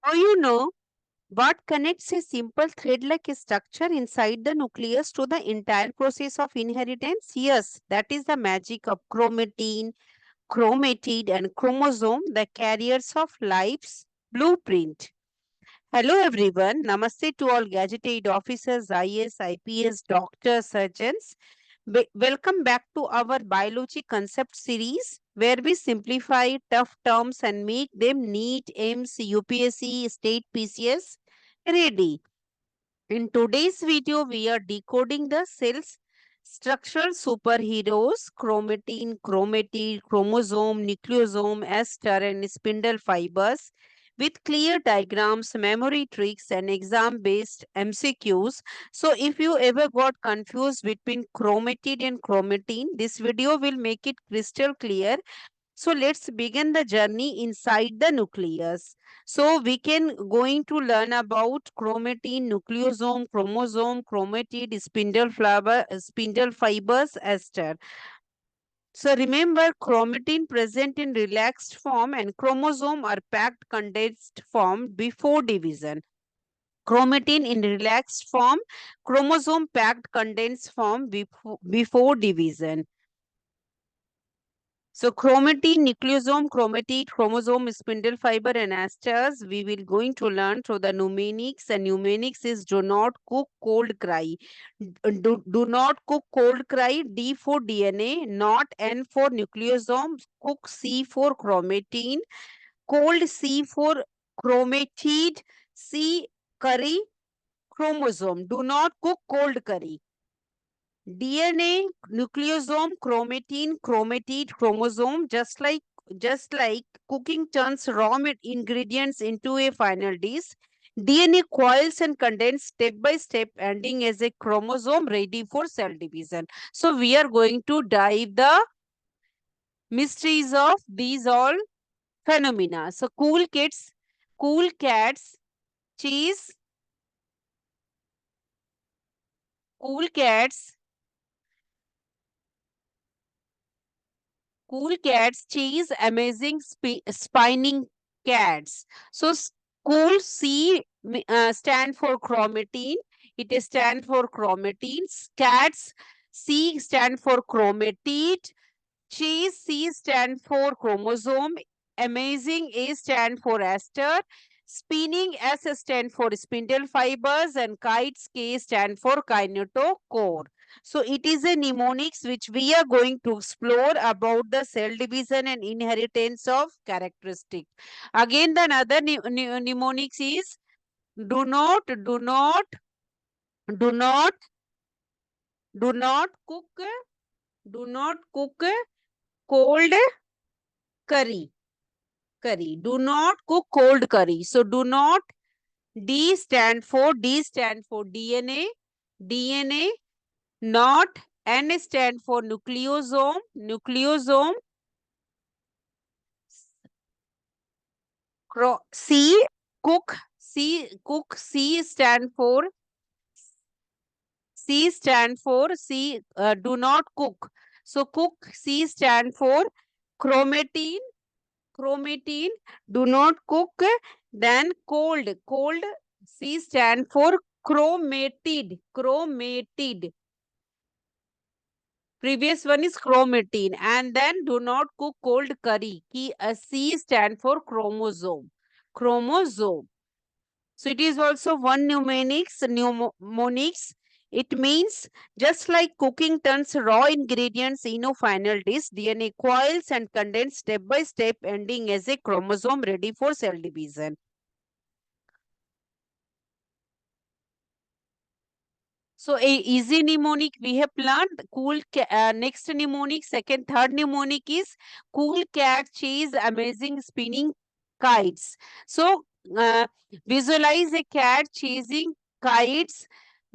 Do you know what connects a simple thread like a structure inside the nucleus to the entire process of inheritance? Yes, that is the magic of chromatin, chromatid, and chromosome, the carriers of life's blueprint. Hello everyone. Namaste to all gadgeted officers, IS, IPS, doctors, surgeons. Welcome back to our biology concept series where we simplify tough terms and make them neat, AIMS, UPSC, state PCS ready. In today's video, we are decoding the cell's structural superheroes: chromatin, chromatid, chromosome, nucleosome, ester, and spindle fibers with clear diagrams, memory tricks, and exam based MCQs. So, if you ever got confused between chromatid and chromatin, this video will make it crystal clear. So let's begin the journey inside the nucleus. So we can going to learn about chromatin, nucleosome, chromosome, chromatid, spindle fibers, ester. So remember, chromatin present in relaxed form and chromosome are packed condensed form before division. Chromatin in relaxed form, chromosome packed condensed form before division. So chromatin, nucleosome, chromatid, chromosome, spindle fiber, and asters, we will going to learn through the mnemonics. And mnemonics is do not cook, cold cry. Do not cook, cold cry. D for DNA, not N for nucleosome. Cook, C for chromatin. Cold, C for chromatid. C curry, chromosome. Do not cook cold curry. DNA, nucleosome, chromatin, chromatid, chromosome, just like cooking turns ingredients into a final dish. DNA coils and condense step by step, ending as a chromosome ready for cell division. So we are going to dive the mysteries of these all phenomena. So cool cats, cheese, cool cats, cool cats, cheese, amazing spinning cats. So cool C stand for chromatin. It stand for chromatins. Cats C stand for chromatid. Cheese C stand for chromosome. Amazing A stand for ester. Spinning S stand for spindle fibers, and kites K stand for kinetochore. So it is a mnemonics which we are going to explore about the cell division and inheritance of characteristic. Again, the another mnemonics is do not, do not, do not, do not cook, do not cook cold curry. Curry. Do not cook cold curry. So do not D stand for DNA. DNA. Not N stand for nucleosome. Nucleosome. C cook. C stand for do not cook. So cook C stand for chromatin. Chromatin. Do not cook. Then cold C stand for chromatid. Chromatid. Previous one is chromatin. And then do not cook cold curry. C stand for chromosome. Chromosome. So it is also one mnemonics. It means just like cooking turns raw ingredients into final dish, DNA coils and condense step by step, ending as a chromosome ready for cell division. So a easy mnemonic we have learned. Next mnemonic, second, third mnemonic is cool cat chase amazing spinning kites. So visualize a cat chasing kites.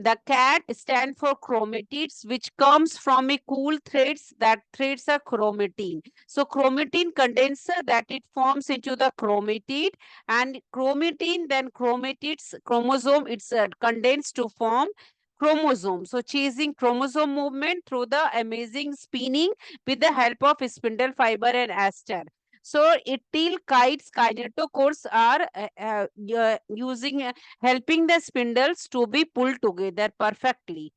The cat stand for chromatids, which comes from a cool threads. That threads are chromatin. So chromatin condenser that it forms into the chromatid, and chromatin then chromatids chromosome it's condensed to form chromosome. So chasing chromosome movement through the amazing spinning with the help of spindle fiber and aster. So ethyl kites kinetochores are using helping the spindles to be pulled together perfectly.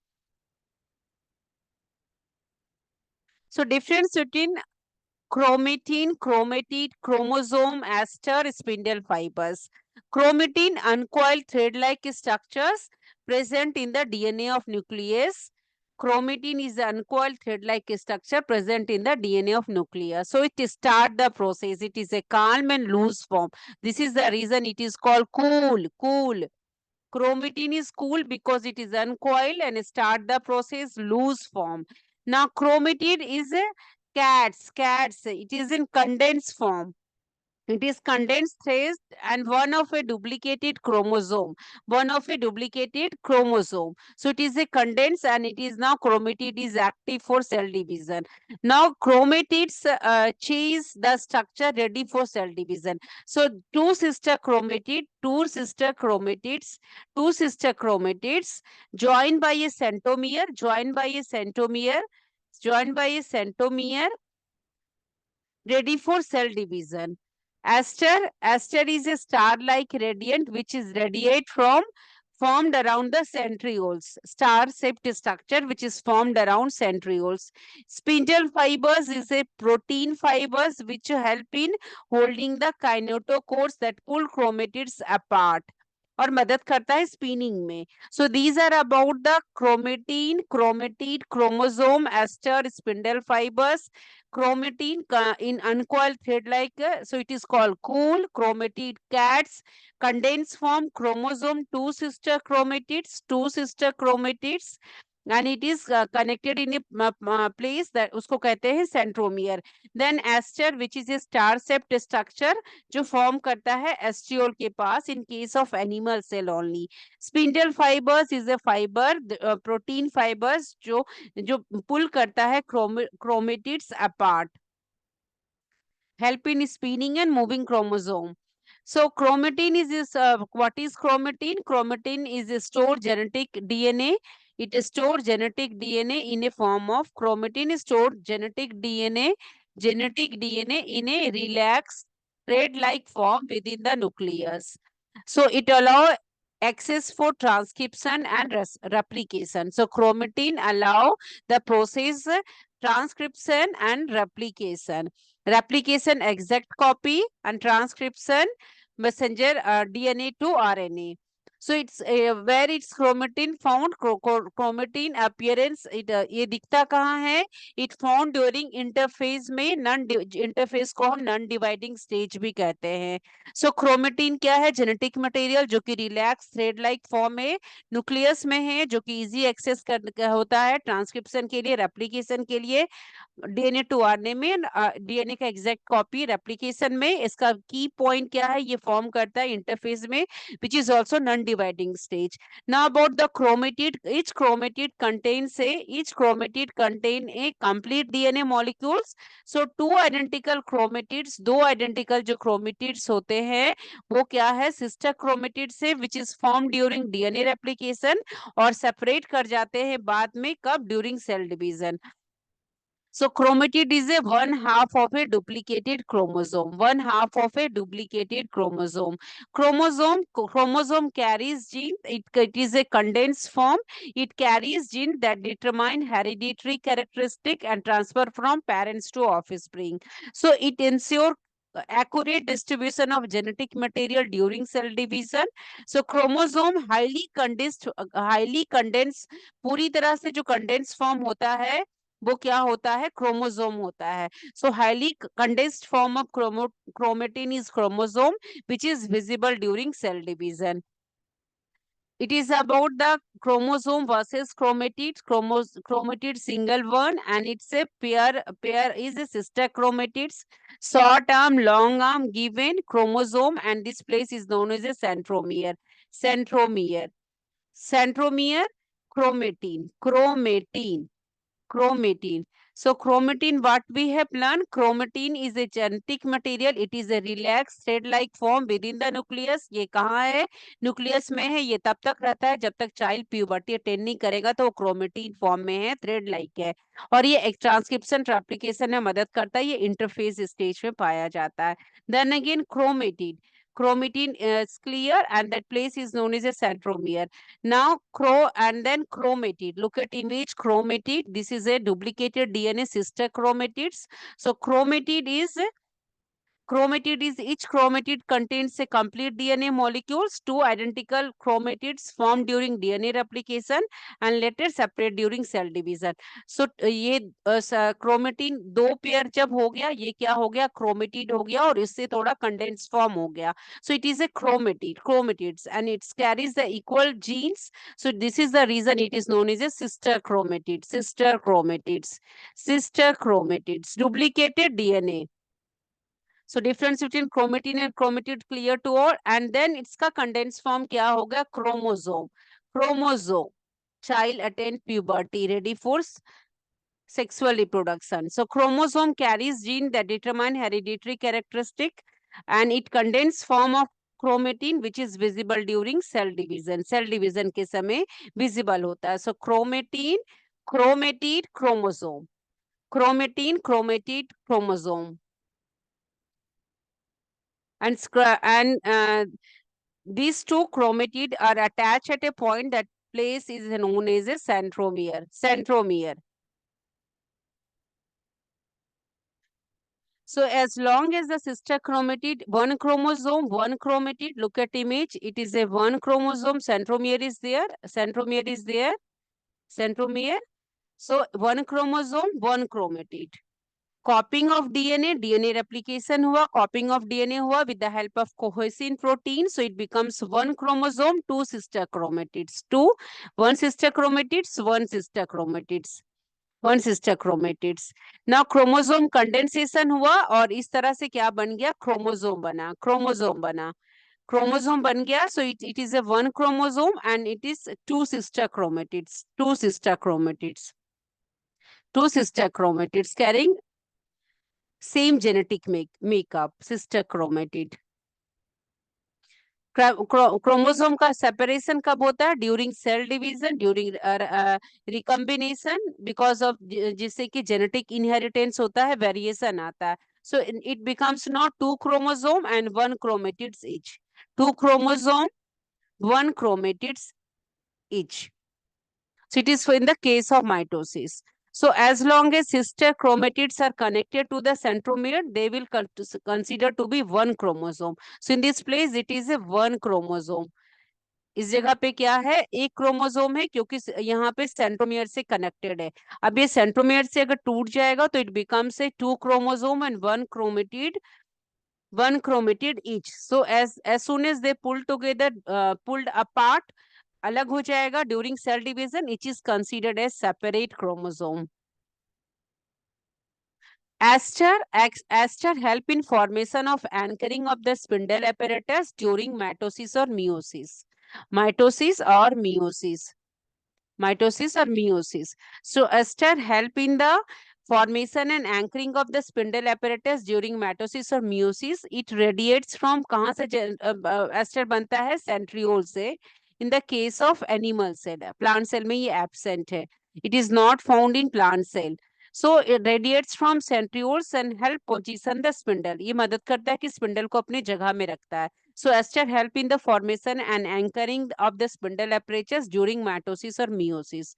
So difference between chromatin, chromatid, chromosome, aster, spindle fibers. Chromatin, uncoiled thread-like structures present in the DNA of nucleus. Chromatin is the uncoiled thread-like structure present in the DNA of nucleus. So it start the process. It is a calm and loose form. This is the reason it is called cool, cool. Chromatin is cool because it is uncoiled and start the process loose form. Now chromatid is a cats. It is in condensed form. It is condensed phase and one of a duplicated chromosome. One of a duplicated chromosome. So it is a condensed and it is now chromatid is active for cell division. Now chromatids chase the structure ready for cell division. So two sister chromatids joined by a centromere, joined by a centromere ready for cell division. Aster is a star-like radiant which is radiate from formed around the centrioles. Star-shaped structure which is formed around centrioles. Spindle fibers is a protein fibers which help in holding the kinetochores that pull chromatids apart और मदद करता है spinning में. So these are about the chromatin, chromatid, chromosome, aster, spindle fibers. Chromatin in uncoiled thread like, so it is called cool. Chromatid cats. Condensed form chromosome, two sister chromatids, and it is connected in a place that उसको कहते हैं centromere. Then aster which is a star shaped structure जो form करता है estriol के पास in case of animal cell only. Spindle fibers is a fiber, protein fibers जो pull करता है chromatids apart, help in spinning and moving chromosome. So chromatin is what is chromatin? Chromatin is a stored genetic DNA. It is stored genetic DNA in a form of chromatin is stored genetic DNA in a relaxed thread-like form within the nucleus. So it allow access for transcription and replication. So chromatin allow the process transcription and replication. Replication exact copy and transcription messenger DNA to RNA. So it's where it's chromatin found, chromatin appearance, ये दिखता कहाँ है? It found during interphase में interphase को हम non dividing stage भी कहते हैं. So chromatin क्या है? Genetic material जो कि relax thread like form है, nucleus में है, जो कि easy access होता है transcription के लिए, replication के लिए, डीएनए टू आरएनए में, डीएनए का एग्जैक्ट कॉपी रेप्लिकेशन में. इसका की पॉइंट क्या है? ये फॉर्म करता है इंटरफेस में which is also non dividing stage. Now about the chromatid. Each chromatid contain a complete DNA molecules. So two identical chromatids, दो आइडेंटिकल जो क्रोमेटिड्स होते हैं वो क्या है? सिस्टर क्रोमेटिड से which is form during DNA replication और separate कर जाते हैं बाद में कब? During cell division. So chromatid is a one half of a duplicated chromosome. One half of a duplicated chromosome. Chromosome carries gene. It is a condensed form. It carries gene that determine hereditary characteristic and transfer from parents to offspring. So it ensure accurate distribution of genetic material during cell division. So chromosome highly condensed, पूरी तरह से जो condensed form होता है वो क्या होता है? क्रोमोसोम होता है. सो highly condensed form of chromatin is chromosome which is visible during cell division. It is about the chromosome versus chromatid. Chromatid single one and it's a pair is a sister chromatids. Short arm, long arm given chromosome and this place is known as a centromere. Centromere, chromatin. So chromatin, what we have learned, chromatin is a genetic material. It is a relaxed thread-like form within the nucleus. ये कहाँ है? Nucleus में है. ये तब तक रहता है जब तक चाइल्ड प्यूबर्टी अटेंड नहीं करेगा, तो वो क्रोमेटिन फॉर्म में है, थ्रेड लाइक है. और ये एक ट्रांसक्रिप्शन ट्रांसप्लिकेशन में मदद करता है. ये इंटरफेस स्टेज में पाया जाता है. Then again chromatin. Chromatin is clear and that place is known as a centromere. Now and then chromatid. Look at image chromatid. This is a duplicated DNA sister chromatids. So Chromatid is each chromatid contains a complete DNA molecules. Two identical chromatids formed during DNA replication and later separate during cell division. So ये chromatin दो pair जब हो गया, ये क्या हो गया? Chromatid हो गया और इससे थोड़ा condense form हो गया. So it is a chromatids, and it carries the equal genes. So this is the reason it is known as a sister chromatids. Duplicated DNA. So difference between chromatin and chromatid clear to all, and then इसका condensed form क्या होगा? Chromosome. Child attain puberty, ready for sexual reproduction. So chromosome carries gene that determine hereditary characteristic, and it contains form of chromatin which is visible during cell division. Cell division के समय visible होता है. So chromatid, chromosome. Chromatid, chromosome. And these two chromatid are attached at a point. That place is known as a centromere. So as long as the sister chromatid, one chromosome, one chromatid, look at image, it is a one chromosome, centromere is there. So one chromosome, one chromatid. Copying of DNA replication हुआ, copying of DNA हुआ with the help of cohesin protein. So it becomes one chromosome, two sister chromatids. One sister chromatids. Now chromosome condensation हुआ और इस तरह से क्या बन गया? Chromosome बन गया. So it is a one chromosome and it is two sister chromatids carrying same genetic makeup, sister chromatid. Chromosome का सेपरेशन कब होता है? During cell division, during recombination, because of जिससे कि जेनेटिक इनहेरिटेंस होता है, वेरिएशन आता है. So it becomes not two chromosome and one chromatids each. Two chromosome, one chromatids each. So it is in the case of mitosis. So as long as sister chromatids are connected to the centromere, they will consider to be one chromosome. So in this place, it is a one chromosome. इस जगह पे क्या है? एक chromosome है, क्योंकि यहाँ पे सेंट्रोमियर से कनेक्टेड है. अब ये सेंट्रोमियर से अगर टूट जाएगा तो it becomes a two chromosome and one chromatid each. So as soon as they pulled apart, अलग हो जाएगा during cell division, which is considered as separate chromosome. Aster help in formation of anchoring of the spindle apparatus during mitosis or meiosis. So aster help in the formation and anchoring of the spindle apparatus during mitosis or meiosis. It radiates from कहाँ से aster बनता है? Centriole से. In the case of animal cell, plant cell में ये absent है. It is not found in plant cell. So it radiates from centrioles and help position the spindle. ये मदद करता है कि spindle को अपनी जगह में रखता है. So aster help in the formation and anchoring of the spindle apparatus during mitosis or meiosis.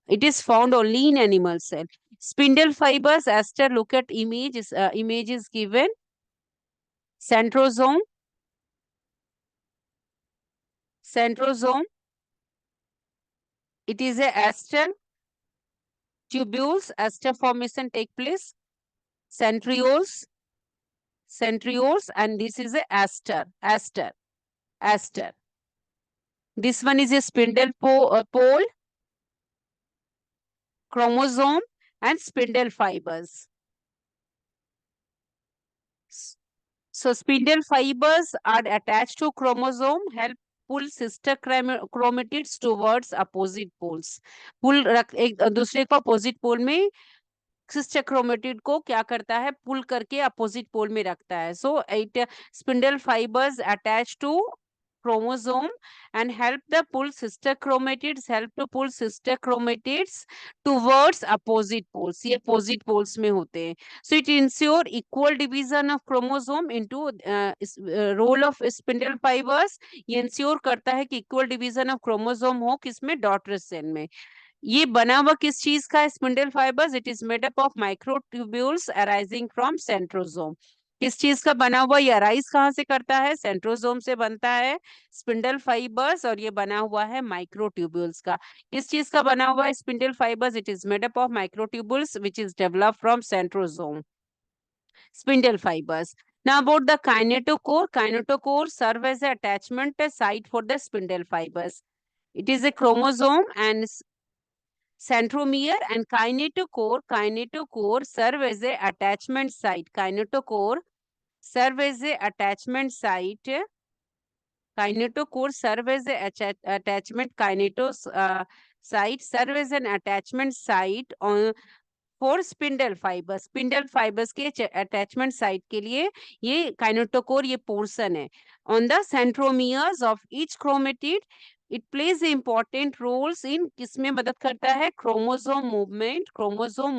It is found only in animal cell. Spindle fibers, aster, look at image. Image is given. Centrosome. It is a aster. Tubules, aster formation take place. Centrioles, and this is a aster. This one is a spindle pole, chromosome, and spindle fibers. So spindle fibers are attached to chromosome, help pull sister chromatids towards opposite poles. एक दूसरे को opposite pole में sister chromatid को क्या करता है, पुल करके opposite pole में रखता है. So it spindle fibres attach to chromosome and help to pull sister chromatids towards opposite poles. ये opposite poles में होते हैं. So it ensure equal division of chromosome into role of spindle fibers. ये ensure करता है कि equal division of chromosome हो किसमें, daughter cell में. ये बना हुआ किस चीज का है spindle fibres, it is made up of microtubules arising from centrosome. किस चीज का बना हुआ, ये अराइज कहाँ से करता है, सेंट्रोसोम से बनता है स्पिंडल फाइबर्स, और ये बना हुआ है माइक्रोट्यूब्यूल्स का. किस चीज का बना हुआ है spindle fibres, it is made up of microtubules which is develop from centrosome. Spindle fibers. Now about the kinetochore. Kinetochore serve as an attachment site for the spindle fibers. It is a chromosome and centromere, and kinetochore serve as a attachment site. Kinetochore serve as a attachment site. Kinetochore serve as a attachment site, serve as an attachment site on for spindle fibers. Spindle fibers के attachment site के लिए ये kinetochore ये portion है. On the centromeres of each chromatid, it plays important roles in किसमें मदद करता है, chromosome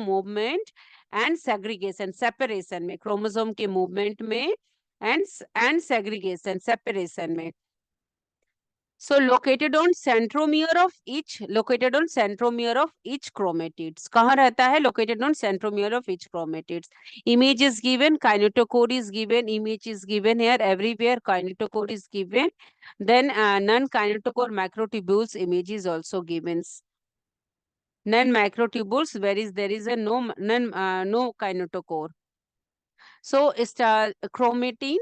movement and segregation, separation में, chromosome के movement में and segregation, separation में. So located on centromere of each chromatids. कहाँ रहता है, located on centromere of each chromatids. Image is given, kinetochore is given, image is given here, everywhere kinetochore is given. Then non-kinetochore microtubules image is also given. Non-microtubules, there is a no kinetochore. So chromatid,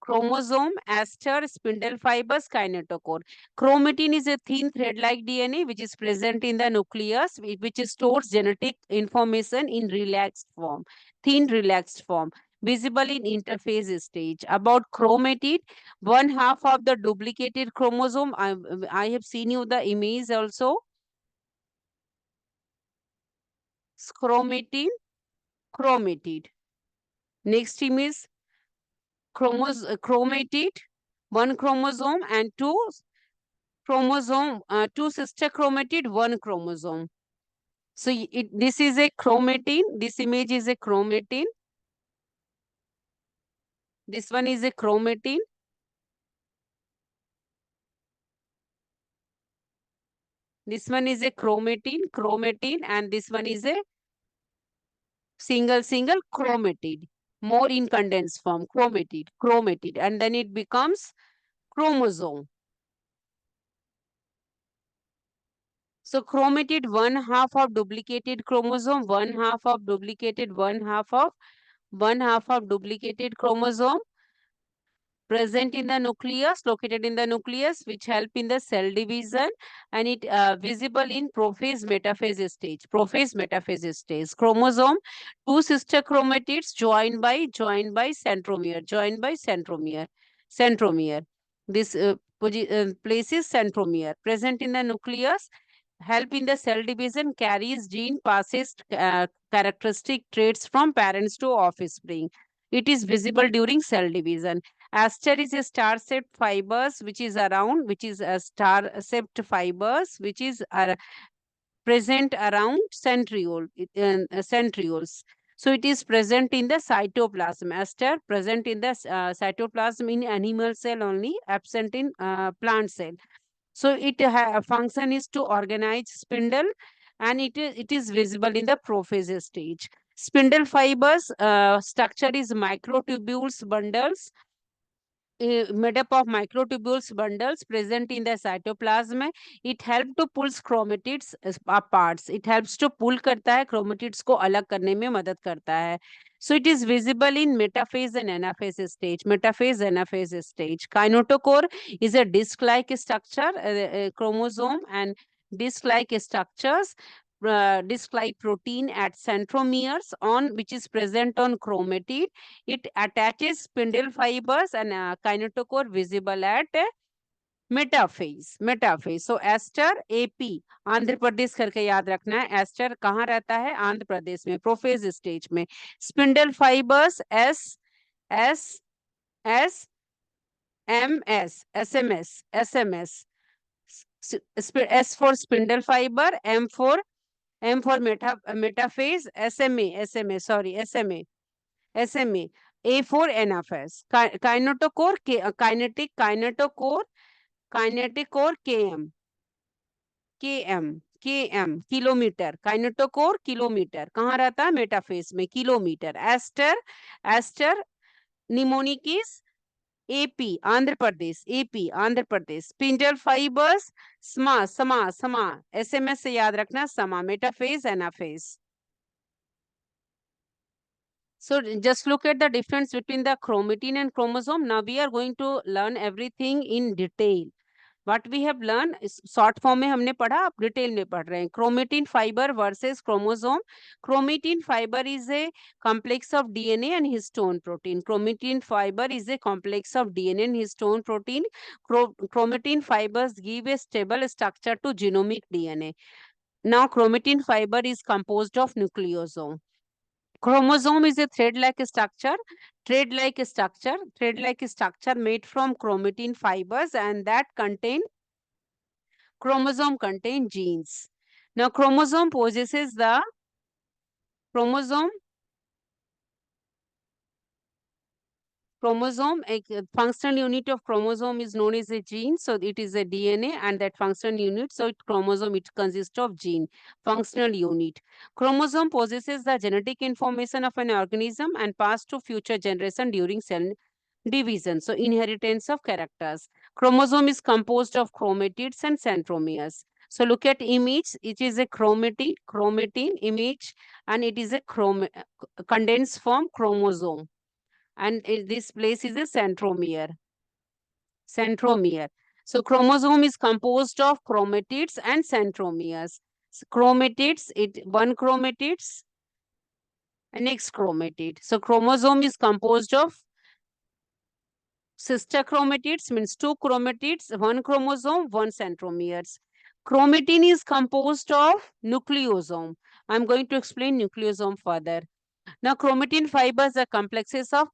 chromosome, aster, spindle fibers, kinetochore. Chromatin is a thin thread-like DNA which is present in the nucleus, which stores genetic information in relaxed form, thin relaxed form, visible in interphase stage. About chromatid, one half of the duplicated chromosome. I have seen you the image also. Chromatid. Next image, chromatid, one chromosome and two sister chromatid, one chromosome. So this is a chromatin. This image is a chromatin. This one is a chromatin. This one is a chromatin, and this one is a single chromatid, more in condensed form, chromatid, and then it becomes chromosome. So chromatid, one half of duplicated chromosome, one half of duplicated chromosome present in the nucleus, located in the nucleus, which help in the cell division, and it visible in prophase metaphase stage. Chromosome, two sister chromatids joined by centromere. This place is centromere present in the nucleus, help in the cell division, carries gene, passes characteristic traits from parents to offspring. It is visible during cell division. Aster is a star-shaped fibers which is a star-shaped fibers which is present around centrioles. So it is present in the cytoplasm. Aster present in the cytoplasm in animal cell only, absent in plant cell. So it function is to organize spindle, and it is visible in the prophase stage. Spindle fibers structure is microtubules bundles, made up of microtubules bundles present in the cytoplasm. It helps to pull chromatids apart. It helps to pull करता है, chromatids को अलग करने में मदद करता है. So it is visible in metaphase and anaphase stage. Kinetochore is a disc-like structure, chromosome and disc-like structures, disc-like protein at centromeres on which is present on chromatid. It attaches spindle fibers and kinetochore visible at metaphase, metaphase. So aster AP Andhra Pradesh करके याद रखना है। Ester कहाँ रहता है? आंध्र प्रदेश में, prophase stage में। Spindle fibres S S S M S S M S S M S. S for spindle fibre, M for metaphase, S M A sorry S M A for anaphase. Kinetochore kinetic kinetochore kinetic और K M kilometre. Kinetochore kilometre कहाँ रहता है? Metaphase में, kilometre. Aster aster mnemonics AP Andhra Pradesh, AP Andhra Pradesh. Spindle fibres स्मा समा समा, SMS से याद रखना, समा, metaphase anaphase. So just look at the difference between the chromatin and chromosome. Now we are going to learn everything in detail. What we have learned short form में हमने पढ़ा, आप डिटेल में पढ़ रहे हैं। Chromatin fibre versus chromosome. Chromatin fibre is a complex of DNA and histone protein. Chromatin fiber is a complex of DNA and histone protein. Chromatin fibers give a stable structure to genomic DNA. Now chromatin fiber is composed of nucleosome. Chromosome is a thread-like structure made from chromatin fibers, and that chromosome contain genes. Now chromosome possesses the chromosome a functional unit of chromosome is known as a gene. So it is a DNA and that functional unit. So chromosome, it consists of gene, functional unit. Chromosome possesses the genetic information of an organism and passed to future generation during cell division. So inheritance of characters. Chromosome is composed of chromatids and centromeres. So look at image. It is a chromatin image, and it is a condensed form chromosome. And this place is a centromere. Centromere. So chromosome is composed of chromatids and centromeres. So chromatids, one chromatids and next chromatid. So chromosome is composed of sister chromatids, means two chromatids, one chromosome, one centromeres. Chromatin is composed of nucleosome. I'm going to explain nucleosome further. Now, chromatin fibers are complexes of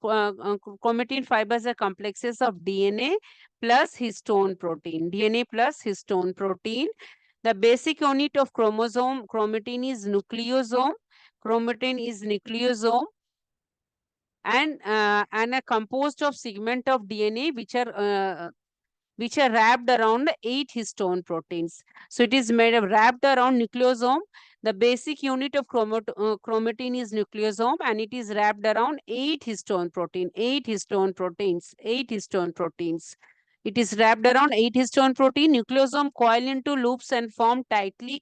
DNA plus histone protein. DNA plus histone protein. The basic unit of chromatin is nucleosome. Chromatin is nucleosome, and are composed of segment of DNA which are wrapped around 8 histone proteins. So it is made of wrapped around nucleosome. The basic unit of chromatin is nucleosome, and it is wrapped around 8 histone protein, 8 histone proteins, 8 histone proteins. It is wrapped around 8 histone protein. Nucleosome coil into loops and form tightly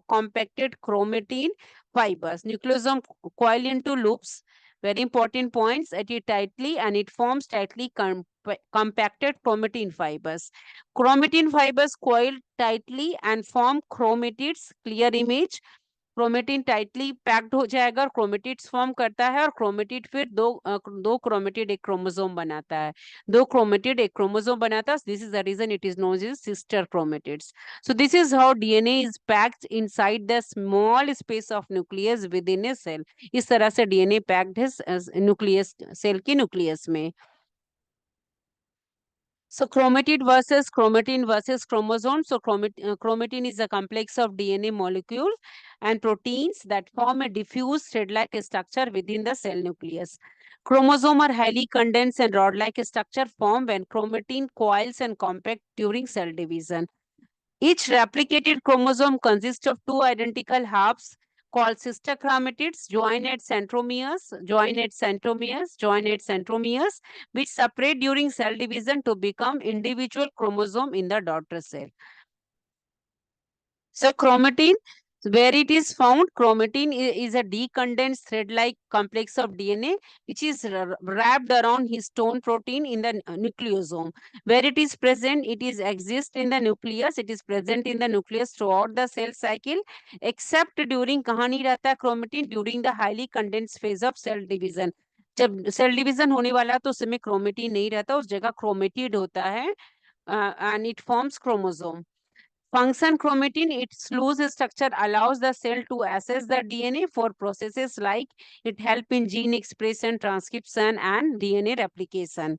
compacted chromatin fibers. Nucleosome coil into loops, very important points, at it tightly, and it forms tightly compacted chromatin fibers. Chromatin fibers coil tightly and form chromatids. Clear image. Chromatin tightly packed हो जाएगा और chromatids form करता है, और chromatid फिर दो chromatid एक chromosome बनाता है, दो क्रोमेटिड एक क्रोमोसोम बनाता है. This is the reason it is known as sister chromatids. So this is how DNA is packed inside the small space of nucleus with in a cell. इस तरह से डीएनए पैक्ड है nucleus, cell के nucleus में. So chromatid versus chromosome. So chromatin is a complex of DNA molecule and proteins that form a diffuse thread-like structure within the cell nucleus. Chromosome are highly condensed and rod-like structure formed when chromatin coils and compact during cell division. Each replicated chromosome consists of two identical halves called sister chromatids, joined at centromeres, which separate during cell division to become individual chromosome in the daughter cell. So chromatin, where it is found, chromatin is a decondensed thread-like complex of DNA which is wrapped around histone protein in the nucleosome. Where it is present, it is exists in the nucleus. It is present in the nucleus throughout the cell cycle, except during कहाँ नहीं रहता है chromatin, during the highly condensed phase of cell division. जब cell division होने वाला तो उसमें chromatin नहीं रहता, उस जगह क्रोमेटिड होता है. and it forms chromosome. Function chromatin, its loose structure allows the cell to access the DNA for processes like it help in gene expression, transcription, and DNA replication.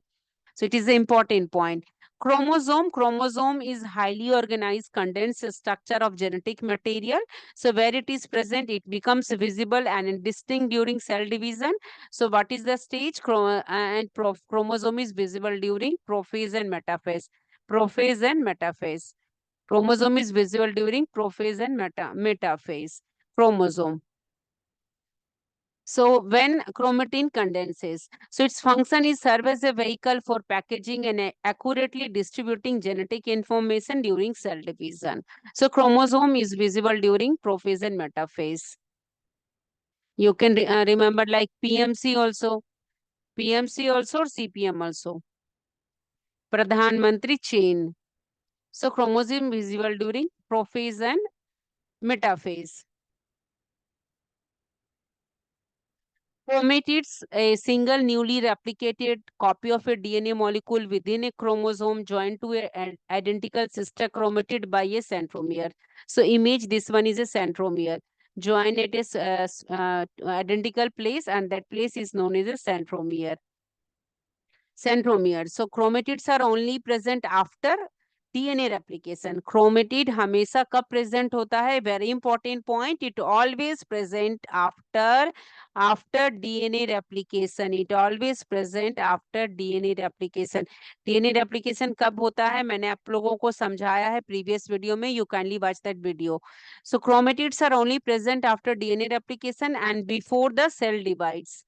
So it is an important point. Chromosome is highly organized condensed structure of genetic material. So where it is present, it becomes visible and distinct during cell division. So what is the stage? Chromosome is visible during prophase and metaphase. Prophase and metaphase. Chromosome is visible during prophase and metaphase. Chromosome. So when chromatin condenses, so its function is serve as a vehicle for packaging and accurately distributing genetic information during cell division. So chromosome is visible during prophase and metaphase. You can remember like PMC also, or CPM also. Pradhan Mantri chain. So chromosome visible during prophase and metaphase. Chromatids, a single newly replicated copy of a DNA molecule within a chromosome joined to an identical sister chromatid by a centromere. So image, this one is a centromere. Joined at a identical place, and that place is known as a centromere. Centromere. So chromatids are only present after DNA replication. Chromatid हमेशा कब present होता है? Very important point. It always present after DNA replication. It always present after DNA replication. DNA replication कब होता है? मैंने आप लोगों को समझाया है previous video में. You kindly watch that video. So chromatids are only present after DNA replication and before the cell divides.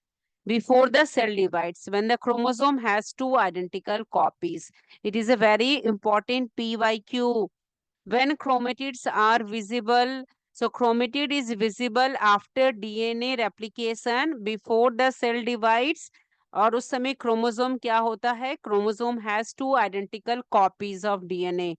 Before the cell divides, when the chromosome has two identical copies. It is a very important PYQ. When chromatids are visible, so chromatid is visible after DNA replication before the cell divides. और उस समय chromosome क्या होता है? Chromosome has two identical copies of DNA.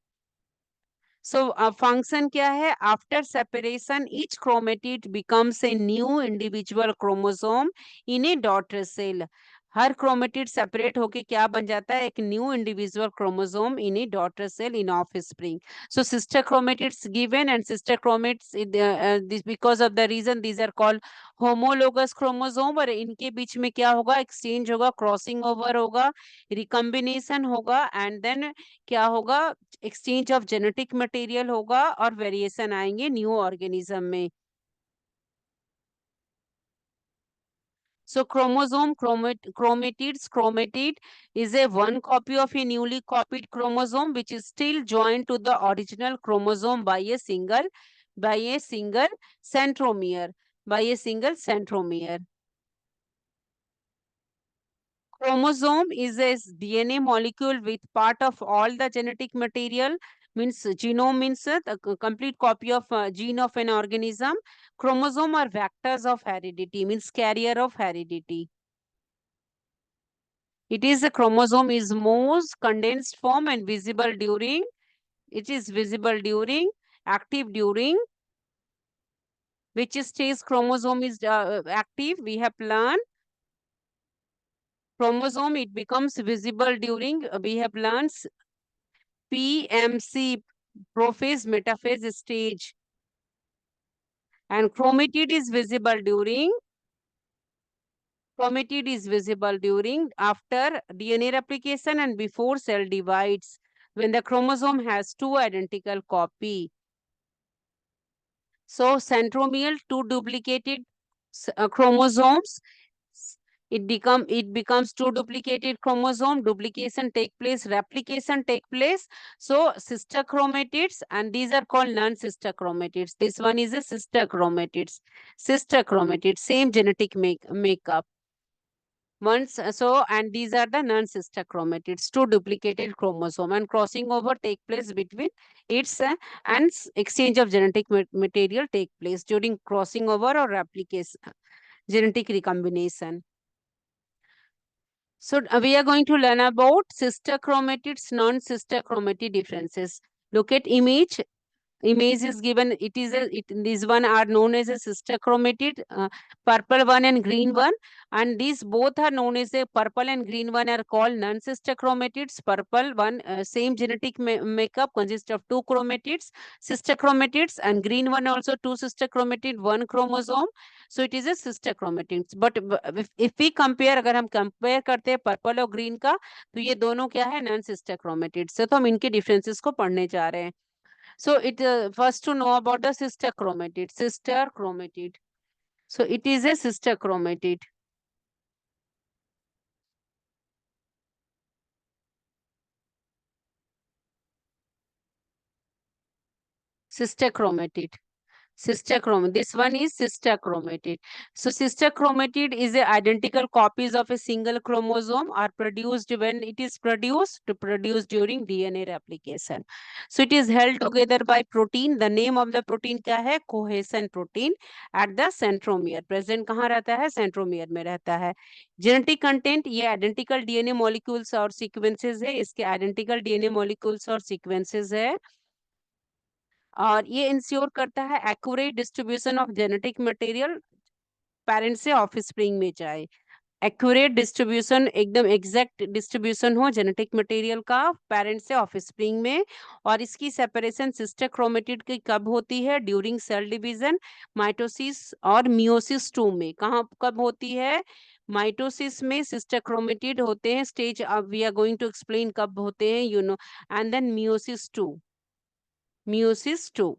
So function क्या है? After separation, each chromatid becomes a new individual chromosome in a daughter cell. Her chromatid separate होके क्या बन जाता है? एक new individual chromosome in a daughter cell in offspring. So sister chromatids given and sister chromatids this because of the reason these are called homologous chromosome. और इनके बीच में क्या होगा? Exchange होगा, crossing over होगा, recombination होगा, and then क्या होगा? एक्सचेंज ऑफ जेनेटिक मटेरियल होगा और वेरिएशन आएंगे न्यू ऑर्गेनिज्म में. So chromatid is a one copy of a newly copied chromosome which is still joined to the original chromosome by a single centromere. Chromosome is a DNA molecule with part of all the genetic material. Means genome means a complete copy of gene of an organism. Chromosome are vectors of heredity, means carrier of heredity. It is a chromosome is most condensed form and visible during. It is visible during, active during. Which stage chromosome is active? We have learned. Chromosome, it becomes visible during, we have learned PMC, prophase metaphase stage. And chromatid is visible during after DNA replication and before cell divides, when the chromosome has two identical copy. So centromere, two duplicated chromosomes. It becomes two duplicated chromosome. Duplication take place, replication take place. So sister chromatids, and these are called non-sister chromatids. This one is a sister chromatids. Same genetic makeup. Once and these are the non-sister chromatids, two duplicated chromosome, and crossing over take place between its and exchange of genetic material take place during crossing over or replication, genetic recombination. So we are going to learn about sister chromatids, non-sister chromatid differences. Look at image. image is given, these one are known as a sister chromatid, purple one and green one, and these both are known as a purple and green one are called non-sister chromatids. Purple one, same genetic makeup, consists of two chromatids, sister chromatids, and green one also two sister chromatid, one chromosome, so it is a sister chromatids. But if we compare, अगर हम compare करते हैं purple और green का, तो ये दोनों क्या है, नॉन सिस्टर क्रोमेटिड्स है, तो हम इनके डिफरेंसेस को पढ़ने जा रहे हैं. So it first to know about the sister chromatid. Sister chromatid. So it is a sister chromatid. Sister chromatid. Sister chromatid. This one is sister chromatid. So sister chromatid is a identical copies of a single chromosome are produced when it is produced to produce during DNA replication. So it is held together by protein. The name of the protein क्या है? Cohesion protein at the centromere. Present कहाँ रहता है? Centromere में रहता है. Genetic content ये identical DNA molecules और sequences है. इसके identical DNA molecules और sequences है. और ये इंश्योर करता है accurate distribution of genetic material parent से ऑफ स्प्रिंग में जाए. एक्यूरेट डिस्ट्रीब्यूशन, एकदम एग्जैक्ट डिस्ट्रीब्यूशन हो जेनेटिक मटेरियल का पेरेंट से ऑफ स्प्रिंग में. और इसकी सेपरेशन सिस्टर क्रोमेटिड की कब होती है? ड्यूरिंग सेल डिवीजन, माइटोसिस और मियोसिस 2 में. कहाँ कब होती है? माइटोसिस में सिस्टर क्रोमेटिड होते हैं स्टेज. अब we are going to explain कब होते हैं, you know. And then meiosis 2. Meiosis 2.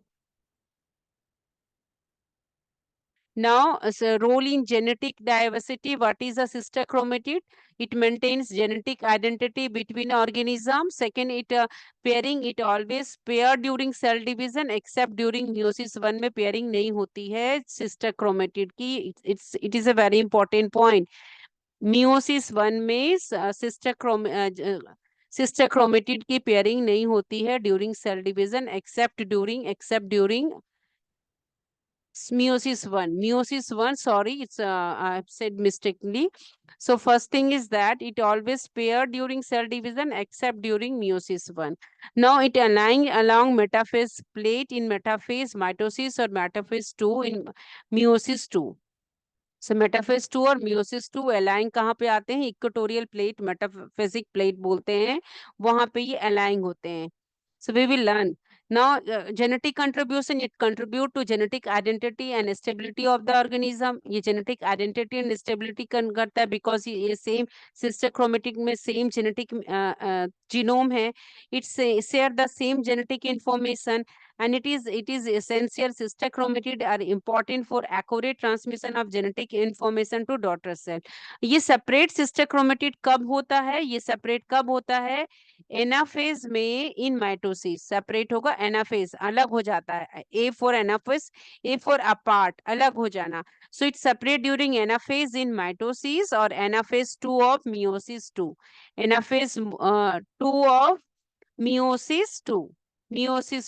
Now, as a role in genetic diversity, what is a sister chromatid? It maintains genetic identity between organisms. Second, it pairing, it always pair during cell division, except during meiosis 1 में pairing नहीं होती है sister chromatid की. It is a very important point. Meiosis 1 में sister chromatid की pairing नहीं होती है during cell division, except during meiosis 1, sorry, it's I've said mistakenly. So first thing is that it always pair during cell division except during meiosis 1. Now it align along metaphase plate in metaphase mitosis or metaphase 2 in meiosis 2. So metaphase 2 और meiosis 2 align कहाँ पे आते हैं? Equatorial plate, metaphasic plate बोलते हैं, वहां पे ये अलाइन होते हैं. So we will learn. Now, genetic contribution, it contribute to genetic identity and stability of the organism. ये genetic identity and stability करता है because ये same sister chromatic में same genetic genome है. It share the same genetic information, and it is essential. Sister chromatid are important for accurate transmission of genetic information to daughter cell. ये separate sister chromatid कब होता है? ये separate कब होता है? एनाफेज में इन माइटोसिस सेपरेट होगा. एनाफेज अलग हो जाता है. A for anaphase, A for apart, अलग हो जाना. So it separate during anaphase in mitosis और anaphase 2 of meiosis 2. Anaphase 2 of meiosis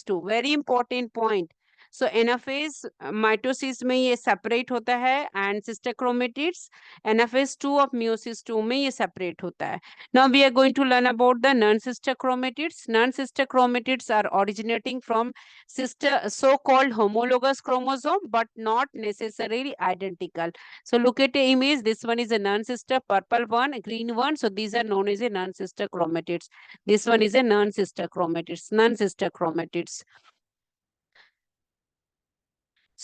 2 very important point. So anaphase mitosis में ये सेपरेट होता है and sister chromatids anaphase 2 of meiosis 2 में ये सेपरेट होता है. Now we are going to learn about the non-sister chromatids. Non-sister chromatids are originating from sister so-called homologous chromosome, but not necessarily identical. So look at the image. This one is a non-sister, purple one, green one. So these are known as a non-sister chromatids. This one is a non-sister chromatids. Non-sister chromatids.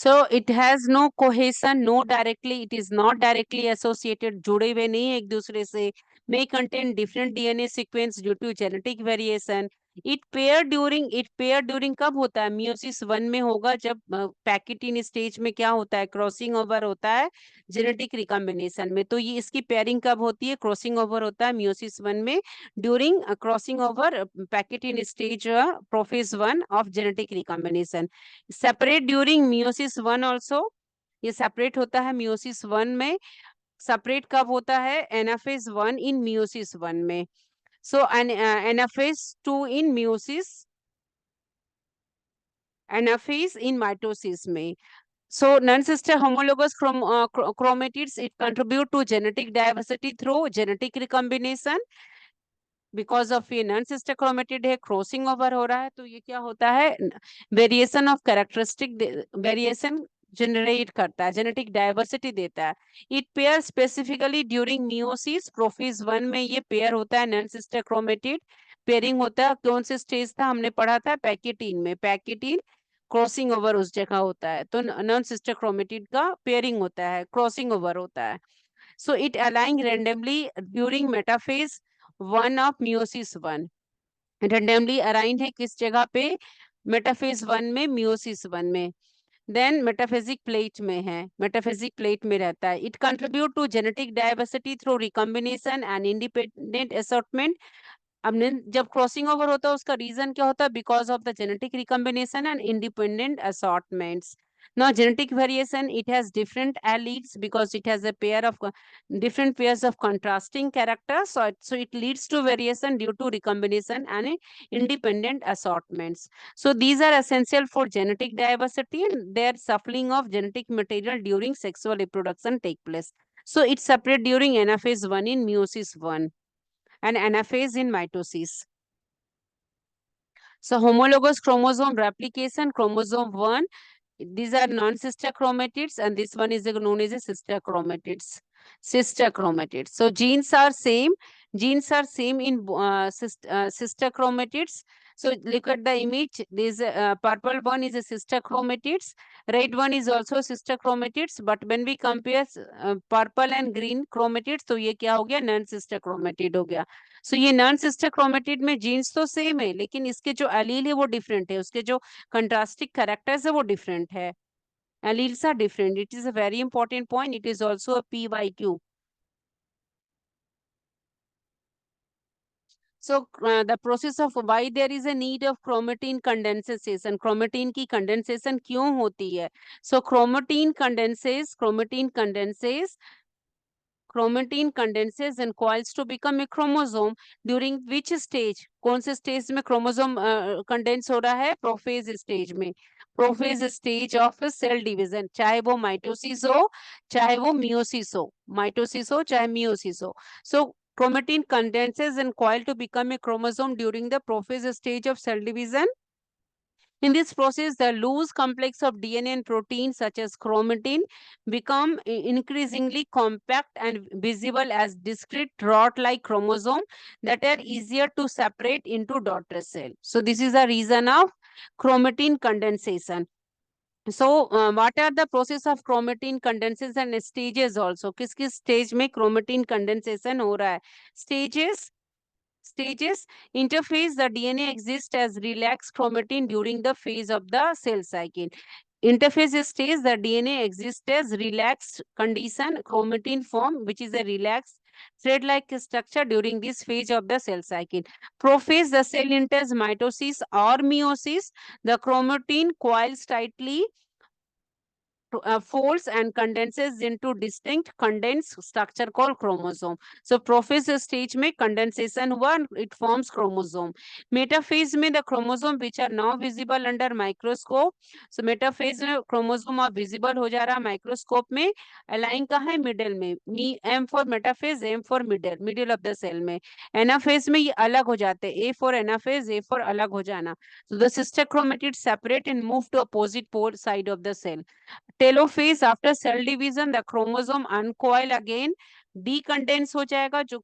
So it has no cohesion, no directly, it is not directly associated, जुड़े हुए नहीं है एक दूसरे से. May contain different DNA sequence due to genetic variation. It pair during कब होता है? मियोसिस 1 में होगा, जब पैकेटिन स्टेज में क्या होता है? क्रॉसिंग ओवर होता है जेनेटिक रिकॉम्बिनेशन में. तो ये इसकी पेयरिंग कब होती है? क्रॉसिंग ओवर होता है मियोसिस 1 में during crossing over pachytene stage prophase 1 of genetic recombination. Separate during meiosis 1 also. ये सेपरेट होता है मियोसिस 1 में. सेपरेट कब होता है? एनाफेज 1 इन मियोसिस 1 में. So anaphase 2 in meiosis, anaphase in mitosis में. So non-sister homologous chromatids, it contribute to genetic diversity through genetic recombination. Because of ये नॉन सिस्टर क्रोमेटिड है, क्रॉसिंग ओवर हो रहा है, तो ये क्या होता है, variation of characteristic variation generate करता है, जेनेटिक डाइवर्सिटी देता है। It pair specifically during meiosis, prophase 1 में ये पेयर होता है, नॉन सिस्टर क्रोमेटिड पेयरिंग होता है। कौन से स्टेज था हमने पढ़ा था, पैकेटीन में, पैकेटीन क्रॉसिंग ओवर उस जगह होता है, तो नॉन सिस्टर क्रोमेटिड का पेयरिंग होता है, क्रॉसिंग ओवर होता है। So it aligning randomly during metaphase 1 of meiosis 1. Randomly aligned है किस जगह पे, मेटाफेज 1 में, मियोसिस 1 में। देन मेटाफेजिक प्लेट में है, मेटाफेजिक प्लेट में रहता है। It contribute to genetic diversity through recombination and independent assortment. अब जब क्रॉसिंग ओवर होता है उसका रीजन क्या होता है, because of the genetic recombination and independent assortments. Now genetic variation, it has different alleles because it has a pair of different pairs of contrasting characters, so it leads to variation due to recombination and independent assortments. So these are essential for genetic diversity and their shuffling of genetic material during sexual reproduction take place. So it's separate during anaphase 1 in meiosis 1 and anaphase in mitosis. So homologous chromosome replication, chromosome 1, these are non-sister chromatids and this one is known as a sister chromatids. Sister chromatids. So genes are same. Genes are same in sister chromatids. So look at the image. This purple one is a sister chromatids. Red one is also sister chromatids. But when we compare purple and green chromatids, तो ये क्या हो गया, non-sister chromatid हो गया. So ये non-sister chromatid में genes तो same है, लेकिन इसके जो allele है वो different है, उसके जो contrasting characters है वो different है. Alleles are different. It is a very important point. It is also a PYQ. So the process of why there is a need of chromatin condensation. Chromatin की condensation क्यों होती है? So chromatin condenses and coils to become a chromosome during which stage, कौन से stage में chromosome condense हो रहा है, प्रोफेज स्टेज में, prophase stage of cell division, चाहे वो माइटोसिस हो चाहे वो मियोसिस हो, माइटोसिस हो चाहे मियोसिस हो. सो chromatin condenses and coil to become a chromosome during the prophase stage of cell division. In this process, the loose complex of DNA and protein such as chromatin become increasingly compact and visible as discrete rod-like chromosome that are easier to separate into daughter cell. So this is the reason of chromatin condensation. So what are the process of chromatin condensation stages also? किस किस stage में chromatin condensation हो रहा है? Stages interphase, the DNA exists as relaxed chromatin during the phase of the cell cycle. Interphase stage, the DNA exists as relaxed condition chromatin form, which is a relaxed thread-like structure during this phase of the cell cycle. Prophase, the cell enters mitosis or meiosis. The chromatin coils tightly, folds and condenses into distinct condensed structure called chromosome. So prophase stage में condensation हुआ, it forms chromosome. Metaphase में the chromosome which are now visible under microscope. So metaphase में chromosome अब visible हो जा रहा है microscope में. Align कहाँ है, middle में. M for metaphase, M for middle of the cell में. Anaphase में ये अलग हो जाते हैं. A for anaphase, A for अलग हो जाना. So the sister chromatids separate and move to opposite pole side of the cell. Telophase, after cell division the chromosome uncoil again, decondense हो जाएगा, जो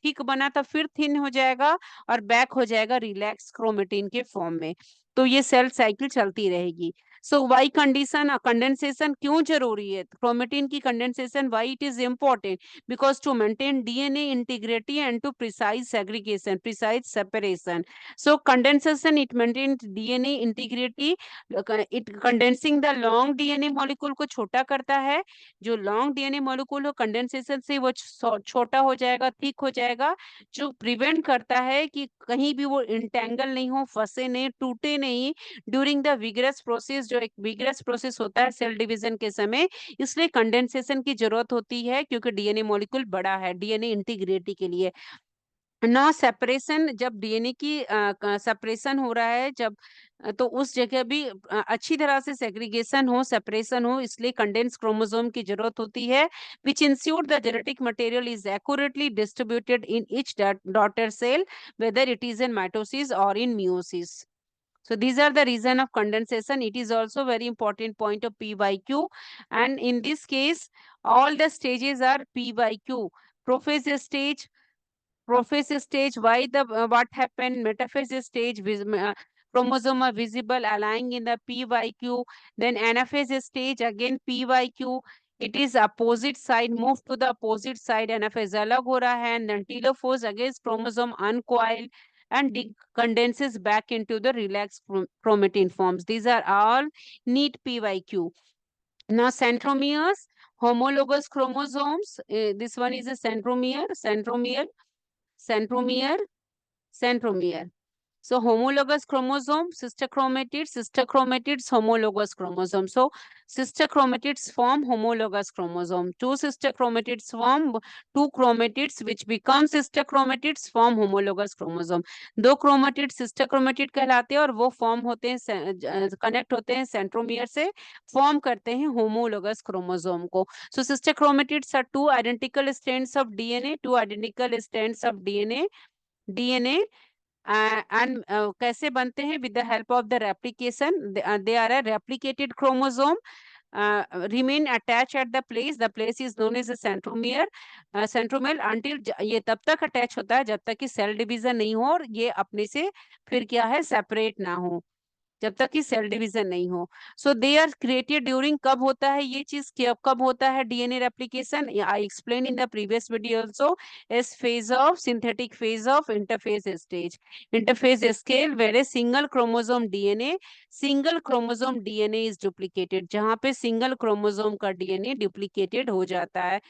थिक बना था फिर थिन हो जाएगा और बैक हो जाएगा रिलैक्स क्रोमेटिन के फॉर्म में. तो ये सेल साइकिल चलती रहेगी. सो वाई कंडीशन कंडेंसेशन क्यों जरूरी है, क्रोमेटिन की condensation, why it is important, because to maintain DNA integrity and to precise segregation, precise separation. So condensation it maintain DNA integrity, it condensing the long DNA molecule को छोटा करता है. जो long DNA molecule हो condensation से वो छोटा हो जाएगा, थिक हो जाएगा, जो प्रिवेंट करता है कि कहीं भी वो इंटेंगल नहीं हो, फंसे नहीं, टूटे नहीं ड्यूरिंग द विगरस प्रोसेस, जो एक विगरस प्रोसेस होता है सेल डिवीजन के समय. इसलिए कंडेंसेशन की जरूरत होती है क्योंकि डीएनए मॉलिक्यूल बड़ा है, डीएनए इंटीग्रिटी के लिए. ना सेपरेशन, जब डीएनए की सेपरेशन हो रहा है जब, तो उस जगह भी अच्छी तरह से सेग्रीगेशन हो, सेपरेशन हो, इसलिए कंडेंस क्रोमोसोम की जरूरत होती है, which ensure the genetic material is accurately distributed in each daughter cell, whether it is in mitosis or in meiosis. So these are the reason of condensation. It is also very important point of P by Q, and in this case all the stages are P by Q. Prophase stage, prophase stage, why the what happened, metaphase stage, chromosome are visible aligning in the P by Q, then anaphase stage again P by Q, it is opposite side, move to the opposite side, anaphase alag ho raha hai, and then telophase against chromosome uncoiled and condenses back into the relaxed chromatin forms. These are all neat P by Q. Now centromeres, homologous chromosomes, this one is a centromere, centromere, centromere. So homologous chromosome, sister chromatids, homologous chromosome. So sister chromatids form homologous chromosome. Two sister chromatids form, two chromatids which become sister chromatids form homologous chromosome. दो chromatids sister chromatid कहलाते हैं और वो form होते हैं, connect होते हैं centromere से, form करते हैं homologous chromosome को. So sister chromatids are two identical strands of DNA, two identical strands of DNA, and कैसे बनते हैं, with the help of the replication, they are a replicated chromosome, remain attached at the place is known as a centromere, centromere until ये तब तक attach होता है जब तक कि सेल डिवीजन नहीं हो और ये अपने से फिर क्या है सेपरेट ना हो, जब तक कि सेल डिवीजन नहीं हो. So they are created during, कब होता है ये चीज, कब होता है DNA replication, I explain in the previous video also, S phase of synthetic phase of interphase stage, interphase scale where a single chromosome DNA is duplicated, जहां पे सिंगल क्रोमोसोम का डीएनए डुप्लीकेटेड हो जाता है,